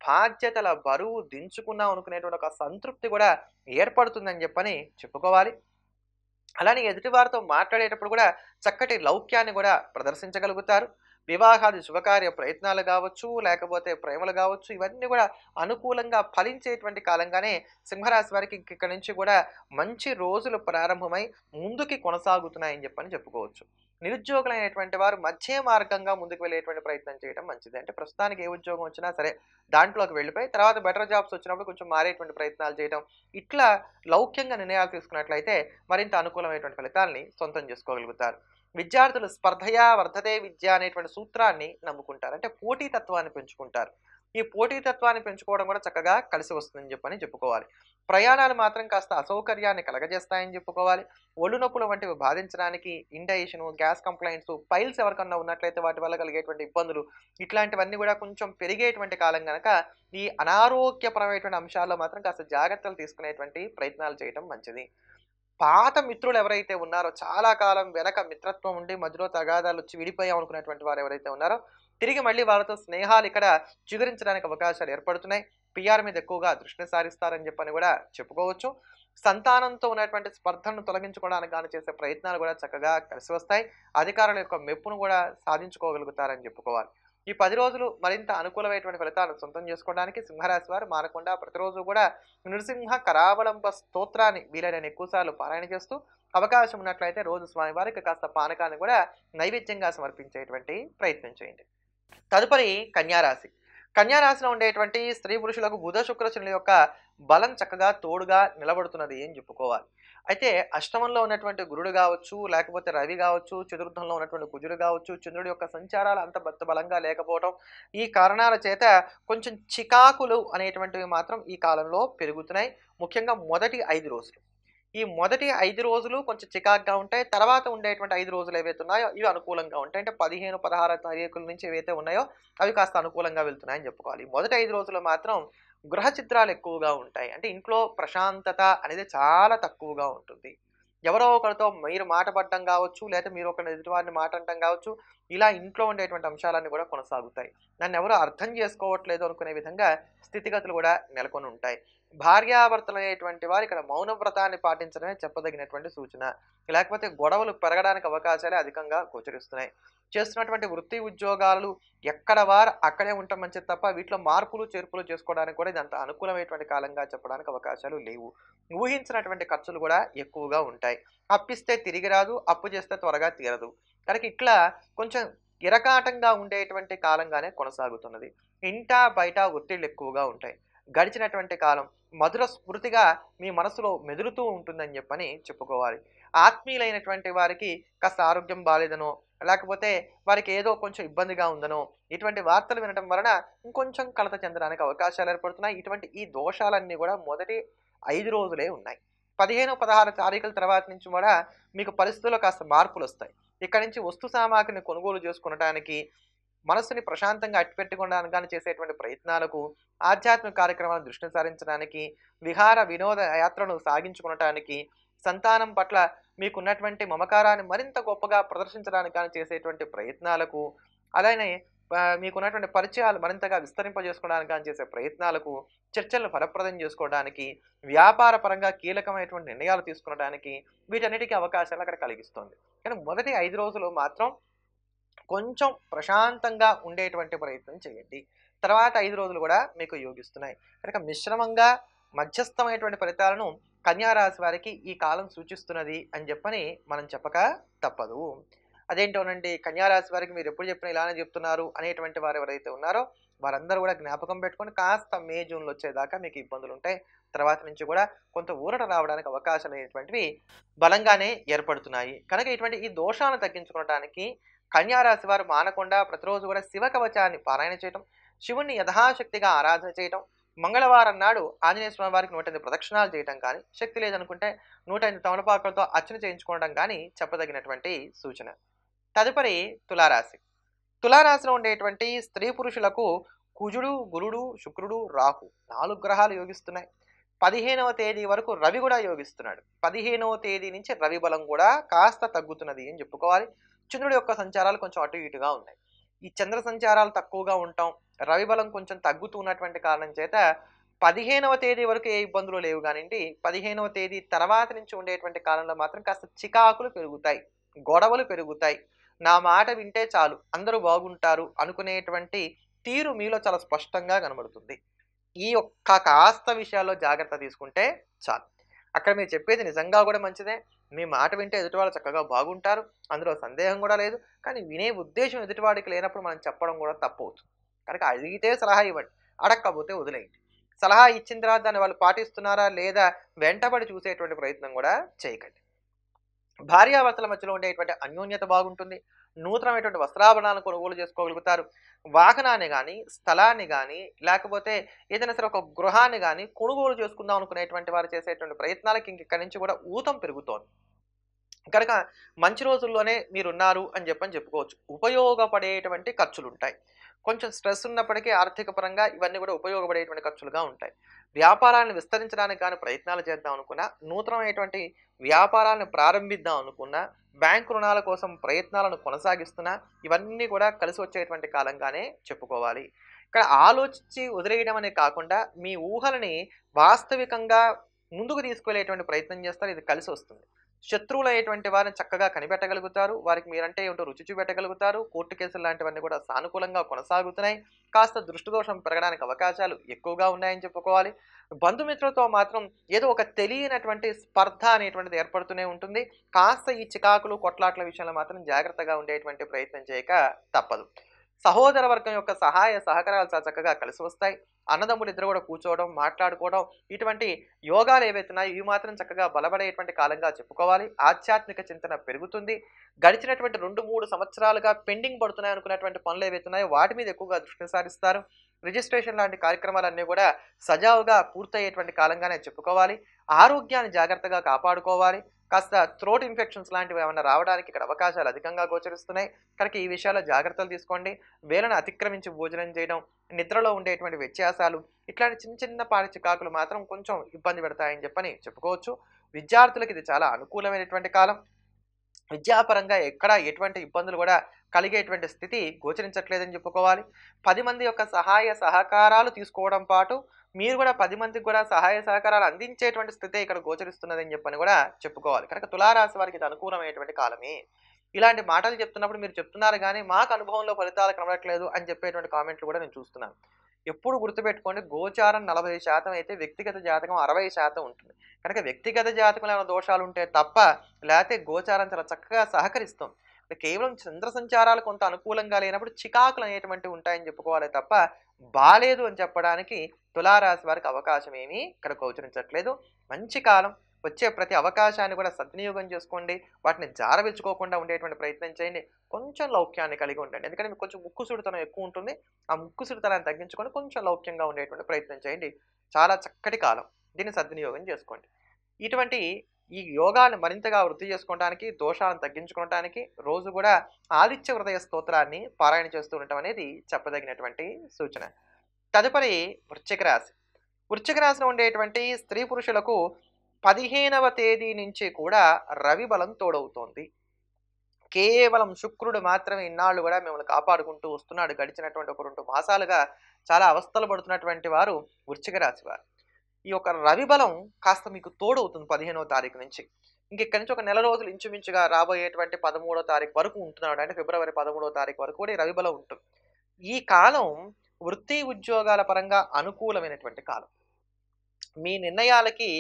బాధ్యతల బరువు దించుకున్నాం అనుకునేటువంటి ఒక సంతృప్తి కూడా ఏర్పడుతుందని చెప్పని చెప్పుకోవాలి. అలానే ఎదుటివారితో మాట్లాడేటప్పుడు కూడా చక్కటి లౌక్యాన్ని కూడా ప్రదర్శించగలుగుతారు. వివాహాది శుభకార్య ప్రయత్నాలు కావచ్చు, లేకపోతే ప్రేమలు కావచ్చు, ఇవన్నీ కూడా అనుకూలంగా ఫలించేటువంటి కాలంగానే సింహరాశి వారికి ఇక్కడి నుంచి కూడా మంచి రోజులు ప్రారంభమై ముందుకి కొనసాగుతున్నాయని చెప్పని చెప్పుకోవచ్చు. నిరుద్యోగులైనటువంటి వారు మధ్య మార్గంగా ముందుకు వెళ్ళేటువంటి ప్రయత్నం చేయడం మంచిది. అంటే ప్రస్తుతానికి ఏ ఉద్యోగం వచ్చినా సరే దాంట్లోకి వెళ్ళిపోయి తర్వాత బెటర్ జాబ్స్ వచ్చినప్పుడు కొంచెం మారేటువంటి ప్రయత్నాలు చేయడం, ఇట్లా లౌక్యంగా నిర్ణయాలు తీసుకున్నట్లయితే మరింత అనుకూలమైనటువంటి ఫలితాల్ని సొంతం చేసుకోగలుగుతారు. విద్యార్థులు స్పర్ధయా వర్ధతే విద్య అనేటువంటి సూత్రాన్ని నమ్ముకుంటారు. అంటే పోటీతత్వాన్ని పెంచుకుంటారు. ఈ పోటీతత్వాన్ని పెంచుకోవడం కూడా చక్కగా కలిసి వస్తుందని చెప్పని చెప్పుకోవాలి. ప్రయాణాలు మాత్రం కాస్త అసౌకర్యాన్ని కలగజేస్తాయని చెప్పుకోవాలి. ఒళ్ళు నొప్పులు వంటివి బాధించడానికి ఇండైజేషను, గ్యాస్ కంప్లైంట్స్, పైల్స్ ఎవరికన్నా ఉన్నట్లయితే వాటి వల్ల కలిగేటువంటి ఇబ్బందులు, ఇట్లాంటివన్నీ కూడా కొంచెం పెరిగేటువంటి కాలం గనక ఈ అనారోగ్యపరమైనటువంటి అంశాల్లో మాత్రం కాస్త జాగ్రత్తలు తీసుకునేటువంటి ప్రయత్నాలు చేయటం మంచిది. పాత మిత్రులు ఎవరైతే ఉన్నారో చాలా కాలం వెనక మిత్రత్వం ఉండి మధ్యలో తగాదాలొచ్చి విడిపోయాం అనుకున్నటువంటి వారు ఎవరైతే ఉన్నారో తిరిగి మళ్ళీ వాళ్ళతో స్నేహాలు ఇక్కడ చిగురించడానికి అవకాశాలు ఏర్పడుతున్నాయి. పీఆర్ మీద ఎక్కువగా దృష్టిని సారిస్తారని చెప్పని కూడా చెప్పుకోవచ్చు. సంతానంతో ఉన్నటువంటి స్పర్ధను తొలగించుకోవడానికి గాను చేసే ప్రయత్నాలు కూడా చక్కగా కలిసి వస్తాయి. అధికారుల యొక్క మెప్పును కూడా సాధించుకోగలుగుతారని చెప్పుకోవాలి. ఈ 10 రోజులు మరింత అనుకూలమైనటువంటి ఫలితాలను సొంతం చేసుకోవడానికి సింహరాశి వారు మానకుండా ప్రతిరోజు కూడా నృసింహ కరావలంబ స్తోత్రాన్ని వీలైన ఎక్కువ సార్లు పారాయణ చేస్తూ అవకాశం ఉన్నట్లయితే రోజు స్వామివారికి కాస్త పానకాన్ని కూడా నైవేద్యంగా సమర్పించేటువంటి ప్రయత్నం చేయండి. తదుపరి కన్యారాశి. కన్యారాశిలో ఉండేటువంటి స్త్రీ పురుషులకు బుధ శుక్ర శనుల యొక్క బలం చక్కగా తోడుగా నిలబడుతున్నది అని చెప్పుకోవాలి. అయితే అష్టమంలో ఉన్నటువంటి గురుడు కావచ్చు, లేకపోతే రవి కావచ్చు, చతుర్థంలో ఉన్నటువంటి కుజుడు కావచ్చు, చంద్రుడి యొక్క సంచారాలు అంత బలంగా లేకపోవడం, ఈ కారణాల చేత కొంచెం చికాకులు అనేటువంటివి మాత్రం ఈ కాలంలో పెరుగుతున్నాయి. ముఖ్యంగా మొదటి 5 రోజులు. ఈ మొదటి 5 రోజులు కొంచెం చికాకుగా ఉంటాయి. తర్వాత ఉండేటువంటి 5 రోజులు ఏవైతే ఉన్నాయో ఇవి అనుకూలంగా ఉంటాయి. అంటే 15, 16 తారీఖుల నుంచి ఏవైతే ఉన్నాయో అవి కాస్త అనుకూలంగా వెళ్తున్నాయని చెప్పుకోవాలి. మొదటి 5 రోజులు మాత్రం గృహ చిత్రాలు ఎక్కువగా ఉంటాయి. అంటే ఇంట్లో ప్రశాంతత అనేది చాలా తక్కువగా ఉంటుంది. ఎవరో ఒకరితో మీరు మాట పడడం కావచ్చు, లేదా మీరు ఒకరిని ఎదుటివారిని మాట అనటం కావచ్చు, ఇలా ఇంట్లో ఉండేటువంటి అంశాలన్నీ కూడా కొనసాగుతాయి. నన్ను ఎవరు అర్థం చేసుకోవట్లేదు అనుకునే విధంగా స్థితిగతులు కూడా నెలకొని ఉంటాయి. భార్యాభర్తలైనటువంటి వారు ఇక్కడ మౌన వ్రతాన్ని పాటించడమే చెప్పదగినటువంటి సూచన. లేకపోతే గొడవలు పెరగడానికి అవకాశాలే అధికంగా గోచరిస్తున్నాయి. చేస్తున్నటువంటి వృత్తి ఉద్యోగాలు ఎక్కడ వారు అక్కడే ఉండటం మంచిది తప్ప వీటిలో మార్పులు చేర్పులు చేసుకోవడానికి కూడా ఇదంత అనుకూలమైనటువంటి కాలంగా చెప్పడానికి అవకాశాలు లేవు. ఊహించినటువంటి ఖర్చులు కూడా ఎక్కువగా ఉంటాయి. అప్పిస్తే తిరిగి రాదు, అప్పు చేస్తే త్వరగా తీరదు. కనుక ఇట్లా కొంచెం ఇరకాటంగా ఉండేటువంటి కాలంగానే కొనసాగుతున్నది. ఇంట బయట ఒత్తిళ్ళు ఎక్కువగా ఉంటాయి. గడిచినటువంటి కాలం మధుర స్మృతిగా మీ మనసులో మెదులుతూ ఉంటుందని చెప్పని చెప్పుకోవాలి. ఆత్మీయులైనటువంటి వారికి కాస్త ఆరోగ్యం బాలేదనో, లేకపోతే వారికి ఏదో కొంచెం ఇబ్బందిగా ఉందనో, ఇటువంటి వార్తలు వినటం వలన ఇంకొంచెం కలత చెందడానికి అవకాశాలు ఏర్పడుతున్నాయి. ఇటువంటి ఈ దోషాలన్నీ కూడా మొదటి 5 రోజులే ఉన్నాయి. 15, 16 తారీఖుల తర్వాత నుంచి కూడా మీకు పరిస్థితుల్లో కాస్త మార్పులొస్తాయి. ఇక్కడి నుంచి వస్తు సామాగ్రిని కొనుగోలు చేసుకొనటానికి, మనస్సుని ప్రశాంతంగా అట్టిపెట్టుకోవడానికి గాని చేసేటువంటి ప్రయత్నాలకు, ఆధ్యాత్మిక కార్యక్రమాలను దృష్టిని సారించడానికి, విహార వినోద యాత్రను సాగించుకొనటానికి, సంతానం పట్ల మీకున్నటువంటి మమకారాన్ని మరింత గొప్పగా ప్రదర్శించడానికి గాని చేసేటువంటి ప్రయత్నాలకు, అలానే మీకున్నటువంటి పరిచయాలు మరింతగా విస్తరింపజేసుకోవడానికి గాని చేసే ప్రయత్నాలకు, చర్చలను ఫలప్రదం చేసుకోవడానికి, వ్యాపార పరంగా కీలకమైనటువంటి నిర్ణయాలు తీసుకోవడానికి, వీటన్నిటికీ అవకాశాలు అక్కడ కలిగిస్తుంది. కానీ మొదటి 5 రోజులు మాత్రం కొంచెం ప్రశాంతంగా ఉండేటువంటి ప్రయత్నం చేయండి. తర్వాత 5 రోజులు కూడా మీకు యోగిస్తున్నాయి. కనుక మిశ్రమంగా మధ్యస్థమైనటువంటి ఫలితాలను కన్యారాశి వారికి ఈ కాలం సూచిస్తున్నది అని చెప్పని మనం చెప్పక తప్పదు. అదేంటోనండి కన్యారాశి వారికి మీరు ఎప్పుడు చెప్పినా ఇలానే చెప్తున్నారు అనేటువంటి వారు ఎవరైతే ఉన్నారో వారందరూ కూడా జ్ఞాపకం పెట్టుకొని కాస్త మే, జూన్‌లో వచ్చేదాకా మీకు ఇబ్బందులు ఉంటాయి. తర్వాత నుంచి కూడా కొంత ఊరట రావడానికి అవకాశాలు అనేటువంటివి బలంగానే ఏర్పడుతున్నాయి. కనుక ఇటువంటి ఈ దోషాలను తగ్గించుకోవడానికి కన్యారాశి వారు మానకుండా ప్రతిరోజు కూడా శివ కవచాన్ని పారాయణ చేయటం, శివుణ్ణి యథాశక్తిగా ఆరాధన చేయటం, మంగళవారం నాడు ఆంజనేయ స్వామి వారికి 108 ప్రదక్షిణాలు చేయటం కానీ, శక్తి లేదనుకుంటే 108 తమలపాకులతో అర్చన చేయించుకోవడం కానీ చెప్పదగినటువంటి సూచన. తదుపరి తులారాశి. తులారాశిలో ఉండేటువంటి స్త్రీ పురుషులకు కుజుడు, గురుడు, శుక్రుడు, రాహు 4 గ్రహాలు యోగిస్తున్నాయి. 15వ తేదీ వరకు రవి కూడా యోగిస్తున్నాడు. 15వ తేదీ నుంచి రవి బలం కూడా కాస్త తగ్గుతున్నది అని చెప్పుకోవాలి. చంద్రుడి యొక్క సంచారాలు కొంచెం అటు ఇటుగా ఉన్నాయి. ఈ చంద్ర సంచారాలు తక్కువగా ఉండటం, రవి బలం కొంచెం తగ్గుతూ ఉన్నటువంటి కారణం చేత 15వ తేదీ వరకు ఏ ఇబ్బందులు లేవు గానండి. 15వ తేదీ తర్వాత నుంచి ఉండేటువంటి కాలంలో మాత్రం కాస్త చికాకులు పెరుగుతాయి, గొడవలు పెరుగుతాయి. నా మాట వింటే చాలు అందరూ బాగుంటారు అనుకునేటువంటి తీరు మీలో చాలా స్పష్టంగా కనబడుతుంది. ఈ ఒక్క కాస్త విషయాల్లో జాగ్రత్త తీసుకుంటే చాలు. అక్కడ మీరు చెప్పేది నిజంగా కూడా మంచిదే. మీ మాట వింటే ఎదుటివాళ్ళు చక్కగా బాగుంటారు, అందులో సందేహం కూడా లేదు. కానీ వినే ఉద్దేశం ఎదుటివాడికి లేనప్పుడు మనం చెప్పడం కూడా తప్పవుతుంది. కనుక అడిగితే సలహా ఇవ్వండి, అడగకపోతే వదిలేయండి. సలహా ఇచ్చిన తర్వాత దాన్ని వాళ్ళు పాటిస్తున్నారా లేదా వెంటబడి చూసేటువంటి ప్రయత్నం కూడా చేయకండి. భార్యాభర్తల మధ్యలో ఉండేటువంటి అన్యోన్యత బాగుంటుంది. నూతనమైనటువంటి వస్త్రాభరణాలను కొనుగోలు చేసుకోగలుగుతారు. వాహనాన్ని కానీ, స్థలాన్ని కానీ, లేకపోతే ఏదైనా సరే ఒక గృహాన్ని కానీ కొనుగోలు చేసుకుందాం అనుకునేటువంటి వారు చేసేటువంటి ప్రయత్నాలకి ఇక్కడి నుంచి కూడా ఊతం పెరుగుతోంది. కనుక మంచి రోజుల్లోనే మీరున్నారు అని చెప్పుకోవచ్చు. ఉపయోగపడేటువంటి ఖర్చులుంటాయి. కొంచెం స్ట్రెస్ ఉన్నప్పటికీ ఆర్థిక పరంగా ఇవన్నీ కూడా ఉపయోగపడేటువంటి ఖర్చులుగా ఉంటాయి. వ్యాపారాన్ని విస్తరించడానికి కానీ ప్రయత్నాలు చేద్దాం అనుకున్నా, నూతనమైనటువంటి వ్యాపారాన్ని ప్రారంభిద్దాం అనుకున్నా, బ్యాంకు రుణాల కోసం ప్రయత్నాలను కొనసాగిస్తున్నా, ఇవన్నీ కూడా కలిసి వచ్చేటువంటి కాలంగానే చెప్పుకోవాలి. ఇక్కడ ఆలోచించి వదిలేయడం అనే కాకుండా మీ ఊహలని వాస్తవికంగా ముందుకు తీసుకెళ్లేటువంటి ప్రయత్నం చేస్తారు. ఇది కలిసి వస్తుంది. శత్రువులైనటువంటి వారిని చక్కగా కనిపెట్టగలుగుతారు. వారికి మీరంటే ఏమిటో రుచి చూపెట్టగలుగుతారు. కోర్టు కేసులు లాంటివన్నీ కూడా సానుకూలంగా కొనసాగుతున్నాయి. కాస్త దృష్టిదోషం పెరగడానికి అవకాశాలు ఎక్కువగా ఉన్నాయని చెప్పుకోవాలి. బంధుమిత్రులతో మాత్రం ఏదో ఒక తెలియనటువంటి స్పర్ధ అనేటువంటిది ఏర్పడుతూనే ఉంటుంది. కాస్త ఈ చికాకులు, కొట్లాట్ల విషయంలో మాత్రం జాగ్రత్తగా ఉండేటువంటి ప్రయత్నం చేయక తప్పదు. సహోదర వర్గం యొక్క సహాయ సహకారాలు చాలా చక్కగా కలిసి వస్తాయి. అన్నదమ్ములు ఇద్దరు కూడా కూర్చోవడం, మాట్లాడుకోవడం, ఇటువంటి యోగాలు ఏవైతున్నాయో ఇవి మాత్రం చక్కగా బలపడేటువంటి కాలంగా చెప్పుకోవాలి. ఆధ్యాత్మిక చింతన పెరుగుతుంది. గడిచినటువంటి 2-3 సంవత్సరాలుగా పెండింగ్ పడుతున్నాయి అనుకున్నటువంటి పనులు ఏవైతున్నాయో వాటి మీద ఎక్కువగా దృష్టి సారిస్తారు. రిజిస్ట్రేషన్ లాంటి కార్యక్రమాలన్నీ కూడా సజావుగా పూర్తయ్యేటువంటి కాలంగానే చెప్పుకోవాలి. ఆరోగ్యాన్ని జాగ్రత్తగా కాపాడుకోవాలి. కాస్త థ్రోట్ ఇన్ఫెక్షన్స్ లాంటివి ఏమైనా రావడానికి ఇక్కడ అవకాశాలు అధికంగా గోచరిస్తున్నాయి. కనుక ఈ విషయాల్లో జాగ్రత్తలు తీసుకోండి. వేళను అతిక్రమించి భోజనం చేయడం, నిద్రలో ఉండేటువంటి వ్యత్యాసాలు, ఇట్లాంటి చిన్నపాటి చికాకులు మాత్రం కొంచెం ఇబ్బంది పెడతాయని చెప్పుకోవచ్చు. విద్యార్థులకు ఇది చాలా అనుకూలమైనటువంటి కాలం. విద్యాపరంగా ఎక్కడా ఎటువంటి ఇబ్బందులు కూడా కలిగేటువంటి స్థితి గోచరించట్లేదని చెప్పుకోవాలి. 10 మంది యొక్క సహాయ సహకారాలు తీసుకోవడం పాటు మీరు కూడా 10 మందికి కూడా సహాయ సహకారాలు అందించేటువంటి స్థితి ఇక్కడ గోచరిస్తున్నదని కూడా చెప్పుకోవాలి. కనుక తులారాశి వారికి ఇది అనుకూలమైనటువంటి కాలమే. ఇలాంటి మాటలు చెప్తున్నప్పుడు మీరు చెప్తున్నారు కానీ మాకు అనుభవంలో ఫలితాలు కనబడట్లేదు అని చెప్పేటువంటి కామెంట్లు కూడా నేను చూస్తున్నాను. ఎప్పుడు గుర్తుపెట్టుకోండి, గోచారం 40% అయితే వ్యక్తిగత జాతకం 60% ఉంటుంది. కనుక వ్యక్తిగత జాతకంలో ఏమైనా దోషాలు ఉంటే తప్ప, లేకపోతే గోచారం చాలా చక్కగా సహకరిస్తాం. కేవలం చంద్ర సంచారాలు కొంత అనుకూలంగా లేనప్పుడు చికాకులు అనేటువంటివి ఉంటాయని చెప్పుకోవాలి తప్ప, బాలేదు అని చెప్పడానికి తులారాశి వారికి అవకాశం ఏమీ ఇక్కడ గోచరించట్లేదు. మంచి కాలం. వచ్చే ప్రతి అవకాశాన్ని కూడా సద్వినియోగం చేసుకోండి. వాటిని జారవించుకోకుండా ఉండేటువంటి ప్రయత్నం చేయండి. కొంచెం లౌక్యాన్ని కలిగి ఉండండి. ఎందుకంటే మీకు కొంచెం ముక్కుసూడితనం ఎక్కువ ఉంటుంది. ఆ ముక్కుసూడితనాన్ని తగ్గించుకొని కొంచెం లౌక్యంగా ఉండేటువంటి ప్రయత్నం చేయండి. చాలా చక్కటి కాలం. దీన్ని సద్వినియోగం చేసుకోండి. ఇటువంటి ఈ యోగాన్ని మరింతగా వృద్ధి చేసుకోవడానికి, దోషాలను తగ్గించుకోవడానికి రోజు కూడా ఆదిత్య హృదయ స్తోత్రాన్ని పారాయణ చేస్తూ ఉండటం అనేది చెప్పదగినటువంటి సూచన. తదుపరి వృశ్చిక రాశి. వృశ్చిక రాశిలో ఉండేటువంటి స్త్రీ పురుషులకు 15వ తేదీ నుంచి కూడా రవి బలం తోడవుతోంది. కేవలం శుక్రుడు మాత్రమే ఇన్నాళ్ళు కూడా మిమ్మల్ని కాపాడుకుంటూ వస్తున్నాడు. గడిచినటువంటి ఒక 2 మాసాలుగా చాలా అవస్థలు పడుతున్నటువంటి వారు వృశ్చిక రాశి వారు. ఈ యొక్క రవి బలం కాస్త మీకు తోడవుతుంది 15వ తారీఖు నుంచి. ఇక్కడి నుంచి ఒక నెల రోజులు ఇంచుమించుగా రాబోయేటువంటి 13వ తారీఖు వరకు ఉంటున్నాడు. అంటే ఫిబ్రవరి 13వ తారీఖు వరకు కూడా రవి బలం ఉంటుంది. ఈ కాలం వృత్తి ఉద్యోగాల పరంగా అనుకూలమైనటువంటి కాలం. మీ నిర్ణయాలకి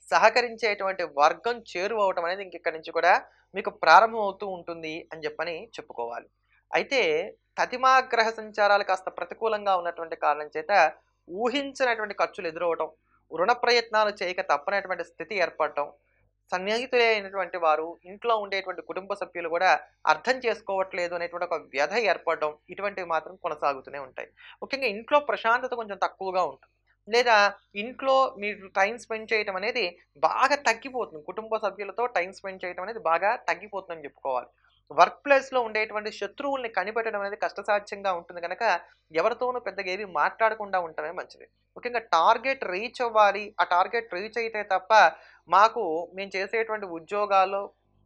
సహకరించేటువంటి వర్గం చేరువవటం అనేది ఇక్కడి నుంచి కూడా మీకు ప్రారంభం అవుతూ ఉంటుంది అని చెప్పుకోవాలి. అయితే తతిమాగ్రహ సంచారాలు కాస్త ప్రతికూలంగా ఉన్నటువంటి కారణం చేత ఊహించినటువంటి ఖర్చులు ఎదురవటం, రుణ ప్రయత్నాలు చేయక తప్పనటువంటి స్థితి ఏర్పడటం, సన్నిహితులైనటువంటి వారు, ఇంట్లో ఉండేటువంటి కుటుంబ సభ్యులు కూడా అర్థం చేసుకోవట్లేదు అనేటువంటి ఒక వ్యధ ఏర్పడడం, ఇటువంటివి మాత్రం కొనసాగుతూనే ఉంటాయి. ముఖ్యంగా ఇంట్లో ప్రశాంతత కొంచెం తక్కువగా ఉంటుంది. లేదా ఇంట్లో మీరు టైం స్పెండ్ చేయటం అనేది బాగా తగ్గిపోతుంది. కుటుంబ సభ్యులతో టైం స్పెండ్ చేయటం అనేది బాగా తగ్గిపోతుందని చెప్పుకోవాలి. వర్క్ ప్లేస్‌లో ఉండేటువంటి శత్రువుల్ని కనిపెట్టడం అనేది కష్టసాధ్యంగా ఉంటుంది గనక, ఎవరితోనూ పెద్దగా ఏవి మాట్లాడకుండా ఉండటమే మంచిది. ముఖ్యంగా టార్గెట్ రీచ్ అవ్వాలి. ఆ టార్గెట్ రీచ్ అయితే తప్ప, మాకు మేము చేసేటువంటి ఉద్యోగాల్లో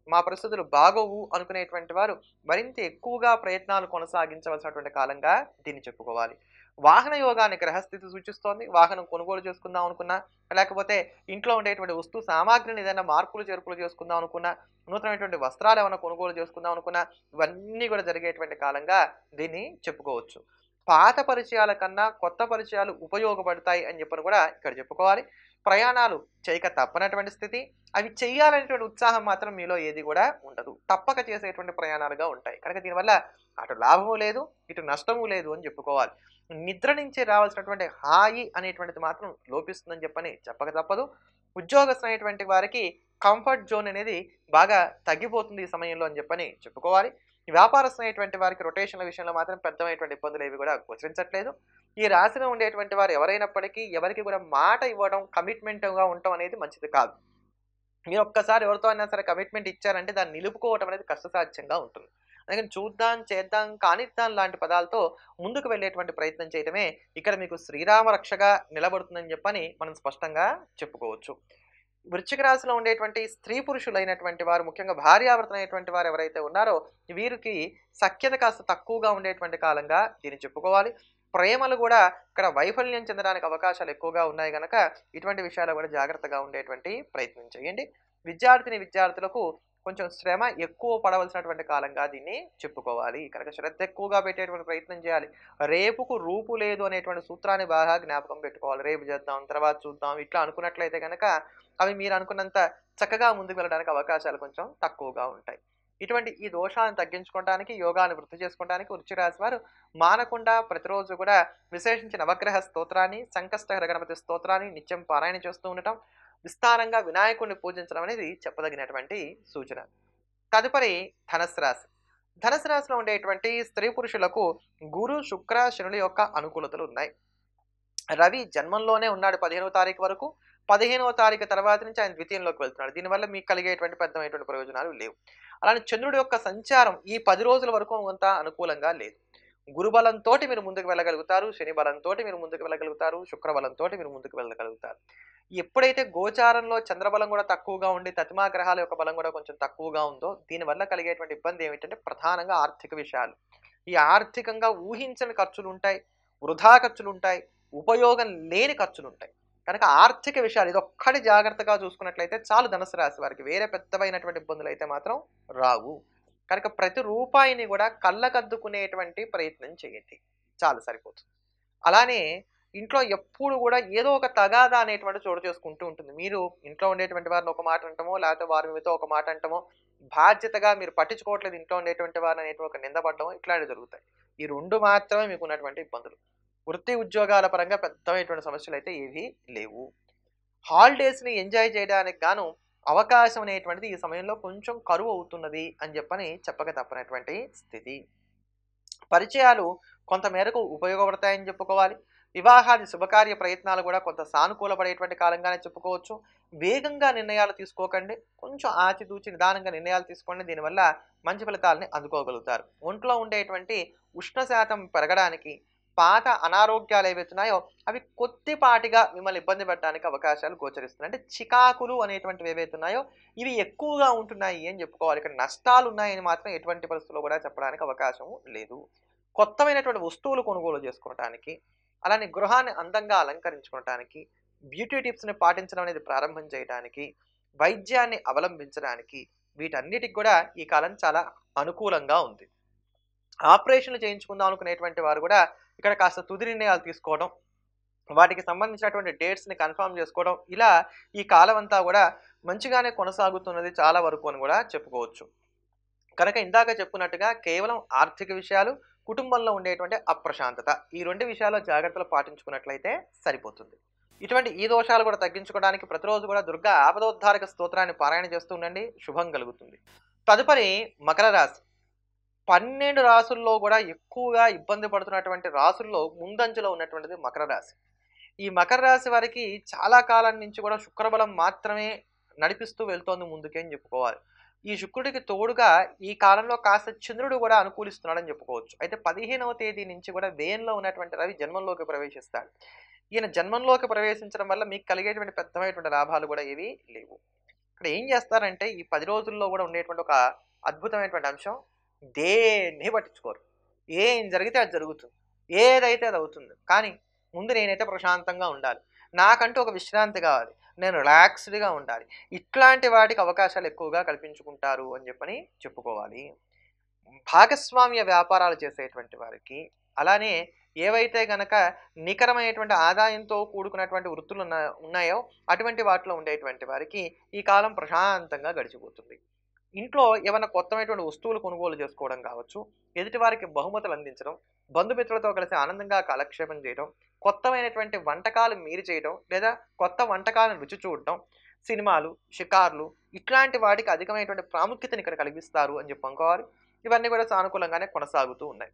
మా పరిస్థితులు బాగోవు అనుకునేటువంటి వారు మరింత ఎక్కువగా ప్రయత్నాలు కొనసాగించవలసినటువంటి కాలంగా దీన్ని చెప్పుకోవాలి. వాహన యోగాన్ని గ్రహస్థితి సూచిస్తోంది. వాహనం కొనుగోలు చేసుకుందాం అనుకున్నా, లేకపోతే ఇంట్లో ఉండేటువంటి వస్తు సామాగ్రిని ఏదైనా మార్పులు, చేర్పులు చేసుకుందాం అనుకున్నా, నూతనమైనటువంటి వస్త్రాలు ఏమైనా కొనుగోలు చేసుకుందాం అనుకున్నా, ఇవన్నీ కూడా జరిగేటువంటి కాలంగా దీన్ని చెప్పుకోవచ్చు. పాత పరిచయాల కన్నా కొత్త పరిచయాలు ఉపయోగపడతాయి అని చెప్పని కూడా ఇక్కడ చెప్పుకోవాలి. ప్రయాణాలు చేయక తప్పనటువంటి స్థితి. అవి చెయ్యాలనేటువంటి ఉత్సాహం మాత్రం మీలో ఏది కూడా ఉండదు. తప్పక చేసేటువంటి ప్రయాణాలుగా ఉంటాయి. కనుక దీనివల్ల అటు లాభము లేదు, ఇటు నష్టము లేదు అని చెప్పుకోవాలి. నిద్ర నుంచి రావాల్సినటువంటి హాయి అనేటువంటిది మాత్రం లోపిస్తుందని చెప్పని చెప్పక తప్పదు. ఉద్యోగస్తులైనటువంటి వారికి కంఫర్ట్ జోన్ అనేది బాగా తగ్గిపోతుంది ఈ సమయంలో అని చెప్పని చెప్పుకోవాలి. వ్యాపారస్తులైనటువంటి వారికి రొటేషన్‌ల విషయంలో మాత్రం పెద్దమైనటువంటి ఇబ్బందులేవి కూడా గోచరించట్లేదు. ఈ రాశిలో ఉండేటువంటి వారు ఎవరైనప్పటికీ ఎవరికి కూడా మాట ఇవ్వడం, కమిట్మెంట్‌గా ఉండటం అనేది మంచిది కాదు. మీరు ఒక్కసారి ఎవరితో అయినా సరే కమిట్మెంట్ ఇచ్చారంటే దాన్ని నిలుపుకోవటం అనేది కష్టసాధ్యంగా ఉంటుంది. అందుకని చూద్దాం, చేద్దాం, కానిద్దాం లాంటి పదాలతో ముందుకు వెళ్ళేటువంటి ప్రయత్నం చేయటమే ఇక్కడ మీకు శ్రీరామ రక్షగా నిలబడుతుందని చెప్పని మనం స్పష్టంగా చెప్పుకోవచ్చు. వృశ్చిక రాశిలో ఉండేటువంటి స్త్రీ పురుషులైనటువంటి వారు, ముఖ్యంగా భార్యాభర్తలైనటువంటి వారు ఎవరైతే ఉన్నారో వీరికి సఖ్యత కాస్త తక్కువగా ఉండేటువంటి కాలంగా దీన్ని చెప్పుకోవాలి. ప్రేమలు కూడా ఇక్కడ వైఫల్యం చెందడానికి అవకాశాలు ఎక్కువగా ఉన్నాయి గనక ఇటువంటి విషయాల్లో కూడా జాగ్రత్తగా ఉండేటువంటి ప్రయత్నం చేయండి. విద్యార్థులకు కొంచెం శ్రమ ఎక్కువ పడవలసినటువంటి కాలంగా దీన్ని చెప్పుకోవాలి. కనుక శ్రద్ధ ఎక్కువగా పెట్టేటువంటి ప్రయత్నం చేయాలి. రేపుకు రూపు లేదు అనేటువంటి సూత్రాన్ని బాగా జ్ఞాపకం పెట్టుకోవాలి. రేపు చేద్దాం, తర్వాత చూద్దాం ఇట్లా అనుకున్నట్లయితే గనక అవి మీరు అనుకున్నంత చక్కగా ముందుకు వెళ్ళడానికి అవకాశాలు కొంచెం తక్కువగా ఉంటాయి. ఇటువంటి ఈ దోషాలను తగ్గించుకోవడానికి, యోగాన్ని వృద్ధి చేసుకోవడానికి వృశ్చిక రాశి వారు మానకుండా ప్రతిరోజు కూడా విశేషించి నవగ్రహ స్తోత్రాన్ని, సంకష్టహర గణపతి స్తోత్రాన్ని నిత్యం పారాయణ చేస్తూ ఉండటం, విస్తారంగా వినాయకుడిని పూజించడం అనేది చెప్పదగినటువంటి సూచన. తదుపరి ధనస్సు రాశి. ధనస్సు రాశిలో ఉండేటువంటి స్త్రీ పురుషులకు గురు, శుక్ర, శనుల యొక్క అనుకూలతలు ఉన్నాయి. రవి జన్మంలోనే ఉన్నాడు 15వ తారీఖు వరకు. 15వ తారీఖు తర్వాత నుంచి ఆయన ద్వితీయంలోకి వెళ్తున్నాడు. దీనివల్ల మీకు కలిగేటువంటి పెద్దమైనటువంటి ప్రయోజనాలు లేవు. అలానే చంద్రుడి యొక్క సంచారం ఈ 10 రోజుల వరకు అంత అనుకూలంగా లేదు. గురుబలంతోటి మీరు ముందుకు వెళ్ళగలుగుతారు. శని బలంతోటి మీరు ముందుకు వెళ్ళగలుగుతారు. శుక్ర బలంతోటి మీరు ముందుకు వెళ్ళగలుగుతారు. ఎప్పుడైతే గోచారంలో చంద్రబలం కూడా తక్కువగా ఉండి తతిమా గ్రహాల యొక్క బలం కూడా కొంచెం తక్కువగా ఉందో దీనివల్ల కలిగేటువంటి ఇబ్బంది ఏమిటంటే ప్రధానంగా ఆర్థిక విషయాలు. ఈ ఆర్థికంగా ఊహించని ఖర్చులుంటాయి. వృధా ఖర్చులుంటాయి. ఉపయోగం లేని ఖర్చులుంటాయి. కనుక ఆర్థిక విషయాలు ఇదొక్కటి జాగ్రత్తగా చూసుకున్నట్లయితే చాలు ధనుసు రాశి వారికి. వేరే పెద్దవైనటువంటి ఇబ్బందులు అయితే మాత్రం రావు. కనుక ప్రతి రూపాయిని కూడా కళ్ళకద్దుకునేటువంటి ప్రయత్నం చేయండి. చాలు సరిపోతుంది. అలానే ఇంట్లో ఎప్పుడు కూడా ఏదో ఒక తగాదా అనేటువంటి చోటు చేసుకుంటూ ఉంటుంది. మీరు ఇంట్లో ఉండేటువంటి వారిని ఒక మాట అంటమో, లేకపోతే వారి మీతో ఒక మాట అంటమో, బాధ్యతగా మీరు పట్టించుకోవట్లేదు ఇంట్లో ఉండేటువంటి వారిని అనేటువంటి ఒక నిందపడడం ఇట్లాంటివి జరుగుతాయి. ఈ 2 మాత్రమే మీకు ఉన్నటువంటి ఇబ్బందులు. వృత్తి ఉద్యోగాల పరంగా పెద్దమైనటువంటి సమస్యలైతే ఏవీ లేవు. హాలిడేస్‌ని ఎంజాయ్ చేయడానికి గాను అవకాశం అనేటువంటిది ఈ సమయంలో కొంచెం కరువు అవుతున్నది అని చెప్పక తప్పనటువంటి స్థితి. పరిచయాలు కొంత మేరకు ఉపయోగపడతాయని చెప్పుకోవాలి. వివాహాది శుభకార్య ప్రయత్నాలు కూడా కొంత సానుకూలపడేటువంటి కాలంగానే చెప్పుకోవచ్చు. వేగంగా నిర్ణయాలు తీసుకోకండి. కొంచెం ఆచితూచి నిదానంగా నిర్ణయాలు తీసుకోండి. దీనివల్ల మంచి ఫలితాలని అందుకోగలుగుతారు. ఒంట్లో ఉండేటువంటి ఉష్ణ శాతం పెరగడానికి, పాత అనారోగ్యాలు ఏవైతున్నాయో అవి కొద్దిపాటిగా మిమ్మల్ని ఇబ్బంది పెట్టడానికి అవకాశాలు గోచరిస్తున్నాయి. అంటే చికాకులు అనేటువంటివి ఏవైతున్నాయో ఇవి ఎక్కువగా ఉంటున్నాయి అని చెప్పుకోవాలి. ఇక్కడ నష్టాలు ఉన్నాయని మాత్రం ఎటువంటి పరిస్థితుల్లో కూడా చెప్పడానికి అవకాశం లేదు. కొత్తమైనటువంటి వస్తువులు కొనుగోలు చేసుకోవటానికి, అలానే గృహాన్ని అందంగా అలంకరించుకోవటానికి, బ్యూటీ టిప్స్‌ని పాటించడం అనేది ప్రారంభం చేయటానికి, వైద్యాన్ని అవలంబించడానికి వీటన్నిటికి కూడా ఈ కాలం చాలా అనుకూలంగా ఉంది. ఆపరేషన్‌లు చేయించుకుందాం అనుకునేటువంటి వారు కూడా ఇక్కడ కాస్త తుది నిర్ణయాలు తీసుకోవడం, వాటికి సంబంధించినటువంటి డేట్స్‌ని కన్ఫర్మ్ చేసుకోవడం, ఇలా ఈ కాలం అంతా కూడా మంచిగానే కొనసాగుతున్నది చాలా వరకు అని కూడా చెప్పుకోవచ్చు. కనుక ఇందాక చెప్పుకున్నట్టుగా కేవలం ఆర్థిక విషయాలు, కుటుంబంలో ఉండేటువంటి అప్రశాంతత ఈ 2 విషయాల్లో జాగ్రత్తలు పాటించుకున్నట్లయితే సరిపోతుంది. ఇటువంటి ఈ దోషాలు కూడా తగ్గించుకోవడానికి ప్రతిరోజు కూడా దుర్గా ఆపదోద్ధారక స్తోత్రాన్ని పారాయణ చేస్తూ ఉండండి. శుభం కలుగుతుంది. తదుపరి మకర రాశి. 12 రాసుల్లో కూడా ఎక్కువగా ఇబ్బంది పడుతున్నటువంటి రాసుల్లో ముందంజలో ఉన్నటువంటిది మకర రాశి. ఈ మకర రాశి వారికి చాలా కాలం నుంచి కూడా శుక్రబలం మాత్రమే నడిపిస్తూ వెళ్తోంది ముందుకే అని చెప్పుకోవాలి. ఈ శుక్రుడికి తోడుగా ఈ కాలంలో కాస్త చంద్రుడు కూడా అనుకూలిస్తున్నాడని చెప్పుకోవచ్చు. అయితే 15వ తేదీ నుంచి కూడా వ్యయంలో ఉన్నటువంటి రవి జన్మంలోకి ప్రవేశిస్తాడు. ఈయన జన్మంలోకి ప్రవేశించడం వల్ల మీకు కలిగేటువంటి పెద్దమైనటువంటి లాభాలు కూడా ఏవి లేవు. ఇక్కడ ఏం చేస్తారంటే ఈ 10 రోజుల్లో కూడా ఉండేటువంటి ఒక అద్భుతమైనటువంటి అంశం, దేన్ని పట్టించుకోరు. ఏం జరిగితే అది జరుగుతుంది. ఏదైతే అది అవుతుంది. కానీ ముందు నేనైతే ప్రశాంతంగా ఉండాలి. నాకంటూ ఒక విశ్రాంతి కావాలి. నేను రిలాక్స్డ్‌గా ఉండాలి. ఇట్లాంటి వాటికి అవకాశాలు ఎక్కువగా కల్పించుకుంటారు అని చెప్పని చెప్పుకోవాలి. భాగస్వామ్య వ్యాపారాలు చేసేటువంటి వారికి, అలానే ఏవైతే గనక నికరమైనటువంటి ఆదాయంతో కూడుకున్నటువంటి ఉన్నాయో అటువంటి వాటిలో ఉండేటువంటి వారికి ఈ కాలం ప్రశాంతంగా గడిచిపోతుంది. ఇంట్లో ఏవన్నా కొత్తమైనటువంటి వస్తువులు కొనుగోలు చేసుకోవడం కావచ్చు, ఎదుటి వారికి బహుమతులు అందించడం, బంధుమిత్రులతో కలిసి ఆనందంగా కాలక్షేపం చేయడం, కొత్తమైనటువంటి వంటకాలు మీరు చేయడం, లేదా కొత్త వంటకాలను రుచి చూడటం, సినిమాలు, షికార్లు ఇట్లాంటి వాటికి అధికమైనటువంటి ప్రాముఖ్యతను ఇక్కడ కలిగిస్తారు అని చెప్పి అనుకోవాలి. ఇవన్నీ కూడా సానుకూలంగానే కొనసాగుతూ ఉన్నాయి.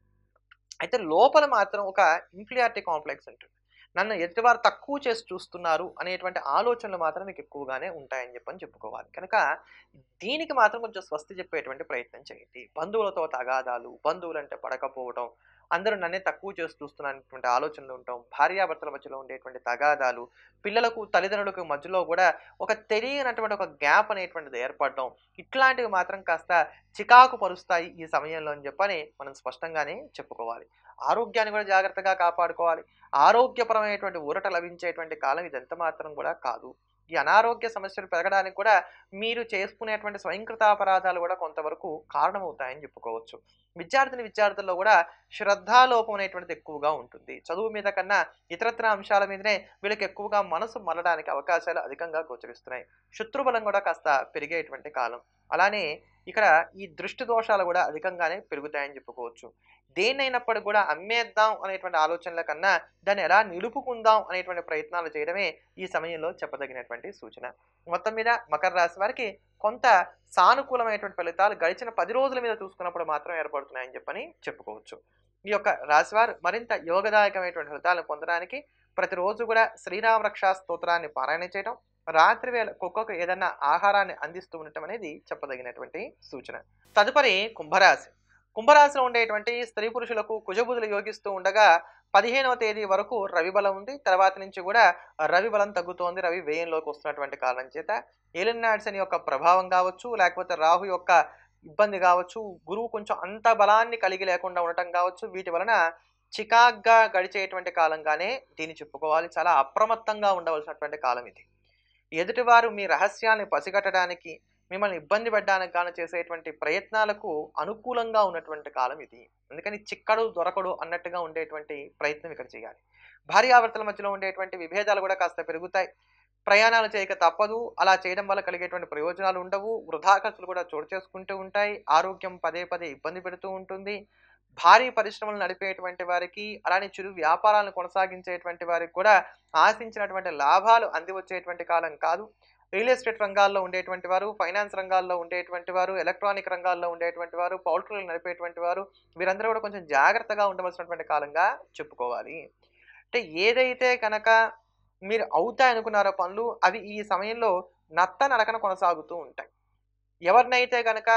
అయితే లోపల మాత్రం ఒక ఇన్ఫీరియారిటీ కాంప్లెక్స్ ఉంటుంది. నన్ను ఎదుటివారు తక్కువ చేసి చూస్తున్నారు అనేటువంటి ఆలోచనలు మాత్రం మీకు ఎక్కువగానే ఉంటాయని చెప్పని చెప్పుకోవాలి. కనుక దీనికి మాత్రం కొంచెం స్వస్తి చెప్పేటువంటి ప్రయత్నం చేయండి. బంధువులతో తగాదాలు, బంధువులంటే పడకపోవడం, అందరూ నన్నే తక్కువ చేసి చూస్తున్నటువంటి ఆలోచనలు ఉండటం, భార్యాభర్తల మధ్యలో ఉండేటువంటి తగాదాలు, పిల్లలకు, తల్లిదండ్రులకు మధ్యలో కూడా ఒక తెలియనటువంటి ఒక గ్యాప్ అనేటువంటిది ఏర్పడడం, ఇట్లాంటివి మాత్రం కాస్త చికాకు పరుస్తాయి ఈ సమయంలో అని చెప్పని మనం స్పష్టంగానే చెప్పుకోవాలి. ఆరోగ్యాన్ని కూడా జాగ్రత్తగా కాపాడుకోవాలి. ఆరోగ్యపరమైనటువంటి ఊరట లభించేటువంటి కాలం ఇదెంత మాత్రం కూడా కాదు. ఈ అనారోగ్య సమస్యలు పెరగడానికి కూడా మీరు చేసుకునేటువంటి స్వయంకృతాపరాధాలు కూడా కొంతవరకు కారణమవుతాయని చెప్పుకోవచ్చు. విద్యార్థుల్లో కూడా శ్రద్ధాలోపం అనేటువంటిది ఎక్కువగా ఉంటుంది. చదువు మీద కన్నా ఇతరత్ర అంశాల మీదనే వీళ్ళకి ఎక్కువగా మనసు మళ్ళడానికి అవకాశాలు అధికంగా గోచరిస్తున్నాయి. శత్రుబలం కూడా కాస్త పెరిగేటువంటి కాలం. అలానే ఇక్కడ ఈ దృష్టి దోషాలు కూడా అధికంగానే పెరుగుతాయని చెప్పుకోవచ్చు. దేన్నైనప్పటికి కూడా అమ్మేద్దాం అనేటువంటి ఆలోచనల కన్నా దాన్ని ఎలా నిలుపుకుందాం అనేటువంటి ప్రయత్నాలు చేయడమే ఈ సమయంలో చెప్పదగినటువంటి సూచన. మొత్తం మీద మకర రాశి వారికి కొంత సానుకూలమైనటువంటి ఫలితాలు గడిచిన 10 రోజుల మీద చూసుకున్నప్పుడు మాత్రం ఏర్పడుతున్నాయని చెప్పని చెప్పుకోవచ్చు. ఈ యొక్క రాశివారు మరింత యోగదాయకమైనటువంటి ఫలితాలను పొందడానికి ప్రతిరోజు కూడా శ్రీరామ రక్షా స్తోత్రాన్ని పారాయణ చేయడం, రాత్రి వేళ కుక్కకు ఏదన్నా ఆహారాన్ని అందిస్తూ ఉండటం అనేది చెప్పదగినటువంటి సూచన. తదుపరి కుంభరాశి. కుంభరాశిలో ఉండేటువంటి స్త్రీ పురుషులకు కుజబుధులు యోగిస్తూ ఉండగా 15వ తేదీ వరకు రవి బలం ఉంది. తర్వాత నుంచి కూడా రవి బలం తగ్గుతోంది. రవి వ్యయంలోకి వస్తున్నటువంటి కారణం చేత ఏలినాటి శని యొక్క ప్రభావం కావచ్చు, లేకపోతే రాహు యొక్క ఇబ్బంది కావచ్చు, గురువు కొంచెం అంత బలాన్ని కలిగి లేకుండా ఉండటం కావచ్చు, వీటి వలన చికాగ్గా గడిచేటువంటి కాలంగానే దీన్ని చెప్పుకోవాలి. చాలా అప్రమత్తంగా ఉండవలసినటువంటి కాలం ఇది. ఎదుటివారు మీ రహస్యాల్ని పసిగట్టడానికి, మిమ్మల్ని ఇబ్బంది పెట్టడానికి గాను చేసేటువంటి ప్రయత్నాలకు అనుకూలంగా ఉన్నటువంటి కాలం ఇది. అందుకని చిక్కడు దొరకడు అన్నట్టుగా ఉండేటువంటి ప్రయత్నం ఇక్కడ చేయాలి. భార్యాభర్తల మధ్యలో ఉండేటువంటి విభేదాలు కూడా కాస్త పెరుగుతాయి. ప్రయాణాలు చేయక తప్పదు. అలా చేయడం వల్ల కలిగేటువంటి ప్రయోజనాలు ఉండవు. వృధా ఖర్చులు కూడా చోటు చేసుకుంటూ ఉంటాయి. ఆరోగ్యం పదే పదే ఇబ్బంది పెడుతూ ఉంటుంది. భారీ పరిశ్రమలు నడిపేటువంటి వారికి, అలానే చిరు వ్యాపారాలను కొనసాగించేటువంటి వారికి కూడా ఆశించినటువంటి లాభాలు అంది వచ్చేటువంటి కాలం కాదు. రియల్ ఎస్టేట్ రంగాల్లో ఉండేటువంటి వారు, ఫైనాన్స్ రంగాల్లో ఉండేటువంటి వారు, ఎలక్ట్రానిక్ రంగాల్లో ఉండేటువంటి వారు, పౌల్ట్రీలు నడిపేటువంటి వారు, వీరందరూ కూడా కొంచెం జాగ్రత్తగా ఉండవలసినటువంటి కాలంగా చెప్పుకోవాలి. అంటే ఏదైతే కనుక మీరు అవుతాయనుకున్నారో పనులు, అవి ఈ సమయంలో నత్తనడకన కొనసాగుతూ ఉంటాయి. ఎవరినైతే గనక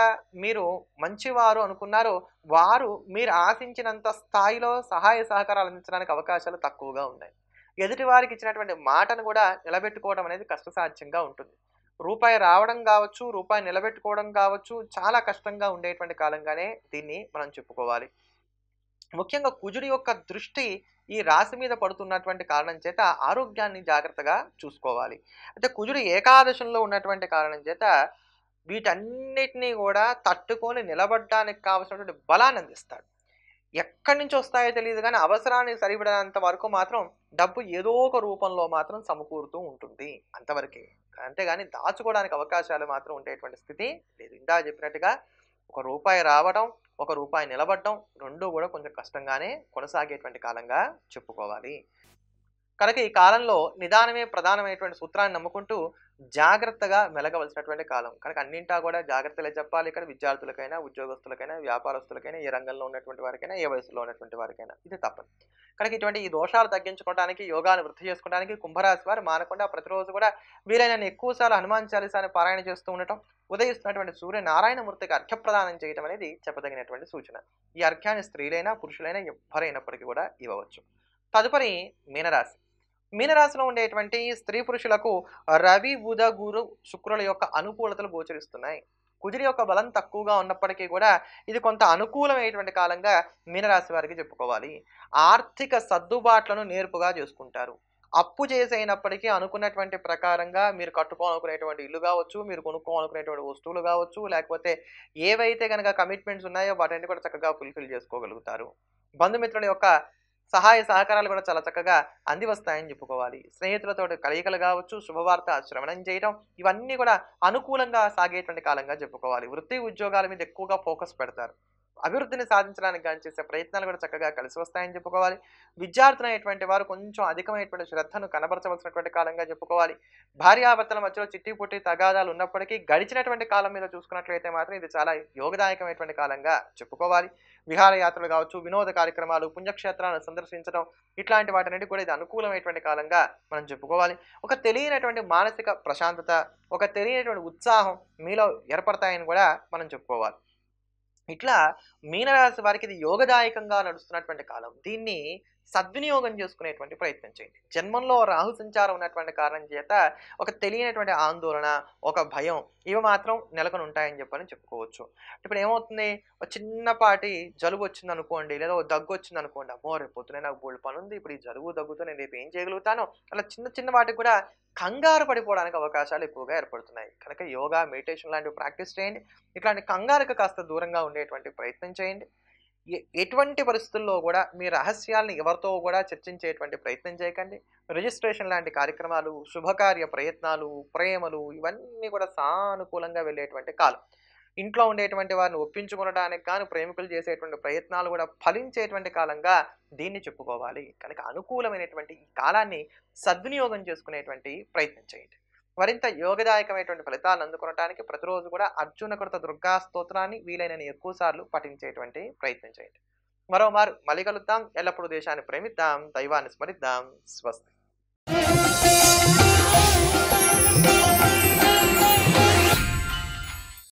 మీరు మంచివారు అనుకున్నారో, వారు మీరు ఆశించినంత స్థాయిలో సహాయ సహకారాలు అందించడానికి అవకాశాలు తక్కువగా ఉన్నాయి. ఎదుటి వారికి ఇచ్చినటువంటి మాటను కూడా నిలబెట్టుకోవడం అనేది కష్టసాధ్యంగా ఉంటుంది. రూపాయి రావడం కావచ్చు, రూపాయి నిలబెట్టుకోవడం కావచ్చు, చాలా కష్టంగా ఉండేటువంటి కాలంగానే దీన్ని మనం చెప్పుకోవాలి. ముఖ్యంగా కుజుడి యొక్క దృష్టి ఈ రాశి మీద పడుతున్నటువంటి కారణం చేత ఆరోగ్యాన్ని జాగ్రత్తగా చూసుకోవాలి. అంటే కుజుడు ఏకాదశంలో ఉన్నటువంటి కారణం చేత వీటన్నిటిని కూడా తట్టుకొని నిలబడడానికి కావలసినటువంటి బలాన్ని అందిస్తాడు. ఎక్కడి నుంచి వస్తాయో తెలియదు కానీ అవసరానికి సరిపడేంత వరకు మాత్రం డబ్బు ఏదో ఒక రూపంలో మాత్రం సమకూరుతూ ఉంటుంది. అంతవరకే. అంతేగాని దాచుకోవడానికి అవకాశాలు మాత్రం ఉండేటువంటి స్థితి లేదు. ఇందా చెప్పినట్టుగా ఒక రూపాయి రావడం, ఒక రూపాయి నిలబడడం రెండూ కూడా కొంచెం కష్టంగానే కొనసాగేటువంటి కాలంగా చెప్పుకోవాలి. కనుక ఈ కాలంలో నిదానమే ప్రధానమైనటువంటి సూత్రాన్ని నమ్ముకుంటూ జాగ్రత్తగా మెలగవలసినటువంటి కాలం. కనుక అన్నింటా కూడా జాగ్రత్తలే చెప్పాలి ఇక్కడ విద్యార్థులకైనా, ఉద్యోగస్తులకైనా, వ్యాపారస్తులకైనా, ఏ రంగంలో ఉన్నటువంటి వారికైనా, ఏ వయసులో ఉన్నటువంటి వారికైనా. ఇది తప్పదు. కనుక ఇటువంటి ఈ దోషాలు తగ్గించుకోవడానికి, యోగాను వృద్ధి చేసుకోవడానికి కుంభరాశి వారు మానకుండా ప్రతిరోజు కూడా వీలైనన్ని ఎక్కువ సార్లు హనుమాన్ చాలీసాని పారాయణ చేస్తూ ఉండటం, ఉదయిస్తున్నటువంటి సూర్యనారాయణమూర్తికి అర్ఘ్యప్రదానం చేయటం అనేది చెప్పదగినటువంటి సూచన. ఈ అర్ఘ్యాన్ని స్త్రీలైనా, పురుషులైనా ఎవ్వరైనప్పటికీ కూడా ఇవ్వవచ్చు. తదుపరి మీనరాశి. మీనరాశిలో ఉండేటువంటి స్త్రీ పురుషులకు రవి, బుధ, గురు, శుక్రుల యొక్క అనుకూలతలు గోచరిస్తున్నాయి. కుజుడి యొక్క బలం తక్కువగా ఉన్నప్పటికీ కూడా ఇది కొంత అనుకూలమైనటువంటి కాలంగా మీనరాశి వారికి చెప్పుకోవాలి. ఆర్థిక సర్దుబాట్లను నేర్పుగా చేసుకుంటారు. అప్పు చేసైనప్పటికీ అనుకున్నటువంటి ప్రకారంగా మీరు కట్టుకోవాలనుకునేటువంటి ఇల్లు కావచ్చు, మీరు కొనుక్కోవాలనుకునేటువంటి వస్తువులు కావచ్చు, లేకపోతే ఏవైతే గనక కమిట్మెంట్స్ ఉన్నాయో వాటన్ని కూడా చక్కగా ఫుల్ఫిల్ చేసుకోగలుగుతారు. బంధుమిత్రుల యొక్క సహాయ సహకారాలు కూడా చాలా చక్కగా అంది వస్తాయని చెప్పుకోవాలి. స్నేహితులతోటి కలయికలు కావచ్చు, శుభవార్త శ్రవణం చేయడం ఇవన్నీ కూడా అనుకూలంగా సాగేటువంటి కాలంగా చెప్పుకోవాలి. వృత్తి, ఉద్యోగాల మీద ఎక్కువగా ఫోకస్ పెడతారు. అభివృద్ధిని సాధించడానికి గాని చేసే ప్రయత్నాలు కూడా చక్కగా కలిసి వస్తాయని చెప్పుకోవాలి. విద్యార్థులైనటువంటి వారు కొంచెం అధికమైనటువంటి శ్రద్ధను కనబరచవలసినటువంటి కాలంగా చెప్పుకోవాలి. భార్యాభర్తల మధ్యలో చిట్టి పుట్టి తగాదాలు ఉన్నప్పటికీ గడిచినటువంటి కాలం మీద చూసుకున్నట్లయితే మాత్రం ఇది చాలా యోగదాయకమైనటువంటి కాలంగా చెప్పుకోవాలి. విహారయాత్రలు కావచ్చు, వినోద కార్యక్రమాలు, పుణ్యక్షేత్రాలను సందర్శించడం ఇట్లాంటి వాటన్నిటికి కూడా ఇది అనుకూలమైనటువంటి కాలంగా మనం చెప్పుకోవాలి. ఒక తెలియనటువంటి మానసిక ప్రశాంతత, ఒక తెలియనటువంటి ఉత్సాహం మీలో ఏర్పడతాయని కూడా మనం చెప్పుకోవాలి. ఇట్లా మీనరాశి వారికి ఇది యోగదాయకంగా నడుస్తున్నటువంటి కాలం. దీన్ని సద్వినియోగం చేసుకునేటువంటి ప్రయత్నం చేయండి. జన్మంలో రాహు సంచారం ఉన్నటువంటి కారణం చేత ఒక తెలియనటువంటి ఆందోళన, ఒక భయం ఇవి మాత్రం నెలకొని ఉంటాయని చెప్పని చెప్పుకోవచ్చు. ఇప్పుడు ఏమవుతుంది, ఒక చిన్నపాటి జలుబు వచ్చిందనుకోండి, లేదా ఓ దగ్గు వచ్చిందనుకోండి, అమ్మో రేపు పొద్దునే నాకు బోలెడు పనుంది, ఇప్పుడు ఈ జలుబు దగ్గుతో నేను రేపు ఏం చేయగలుగుతానో, అలా చిన్న చిన్న వాటికి కూడా కంగారు పడిపోవడానికి అవకాశాలు ఎక్కువగా ఏర్పడుతున్నాయి. కనుక యోగా, మెడిటేషన్ లాంటివి ప్రాక్టీస్ చేయండి. ఇట్లాంటి కంగారుకి కాస్త దూరంగా ఉండేటువంటి ప్రయత్నం చేయండి. ఎటువంటి పరిస్థితుల్లో కూడా మీ రహస్యాలను ఎవరితో కూడా చర్చించేటువంటి ప్రయత్నం చేయకండి. రిజిస్ట్రేషన్ లాంటి కార్యక్రమాలు, శుభకార్య ప్రయత్నాలు, ప్రేమలు ఇవన్నీ కూడా సానుకూలంగా వెళ్ళేటువంటి కాలం. ఇంట్లో ఉండేటువంటి వారిని ఒప్పించుకొనడానికి గాను ప్రేమికులు చేసేటువంటి ప్రయత్నాలు కూడా ఫలించేటువంటి కాలంగా దీన్ని చెప్పుకోవాలి. కనుక అనుకూలమైనటువంటి ఈ కాలాన్ని సద్వినియోగం చేసుకునేటువంటి ప్రయత్నం చేయండి. మరింత యోగదాయకమైనటువంటి ఫలితాలను అందుకొనటానికి ప్రతిరోజు కూడా అర్జునకృత దుర్గా స్తోత్రాన్ని వీలైనన్ని ఎక్కువ సార్లు పఠించేటువంటి ప్రయత్నం చేయండి. మరోమారు మళ్ళీ కలుద్దాం. ఎల్లప్పుడూ దేశాన్ని ప్రేమిద్దాం, దైవాన్ని స్మరిద్దాం. స్వస్తి.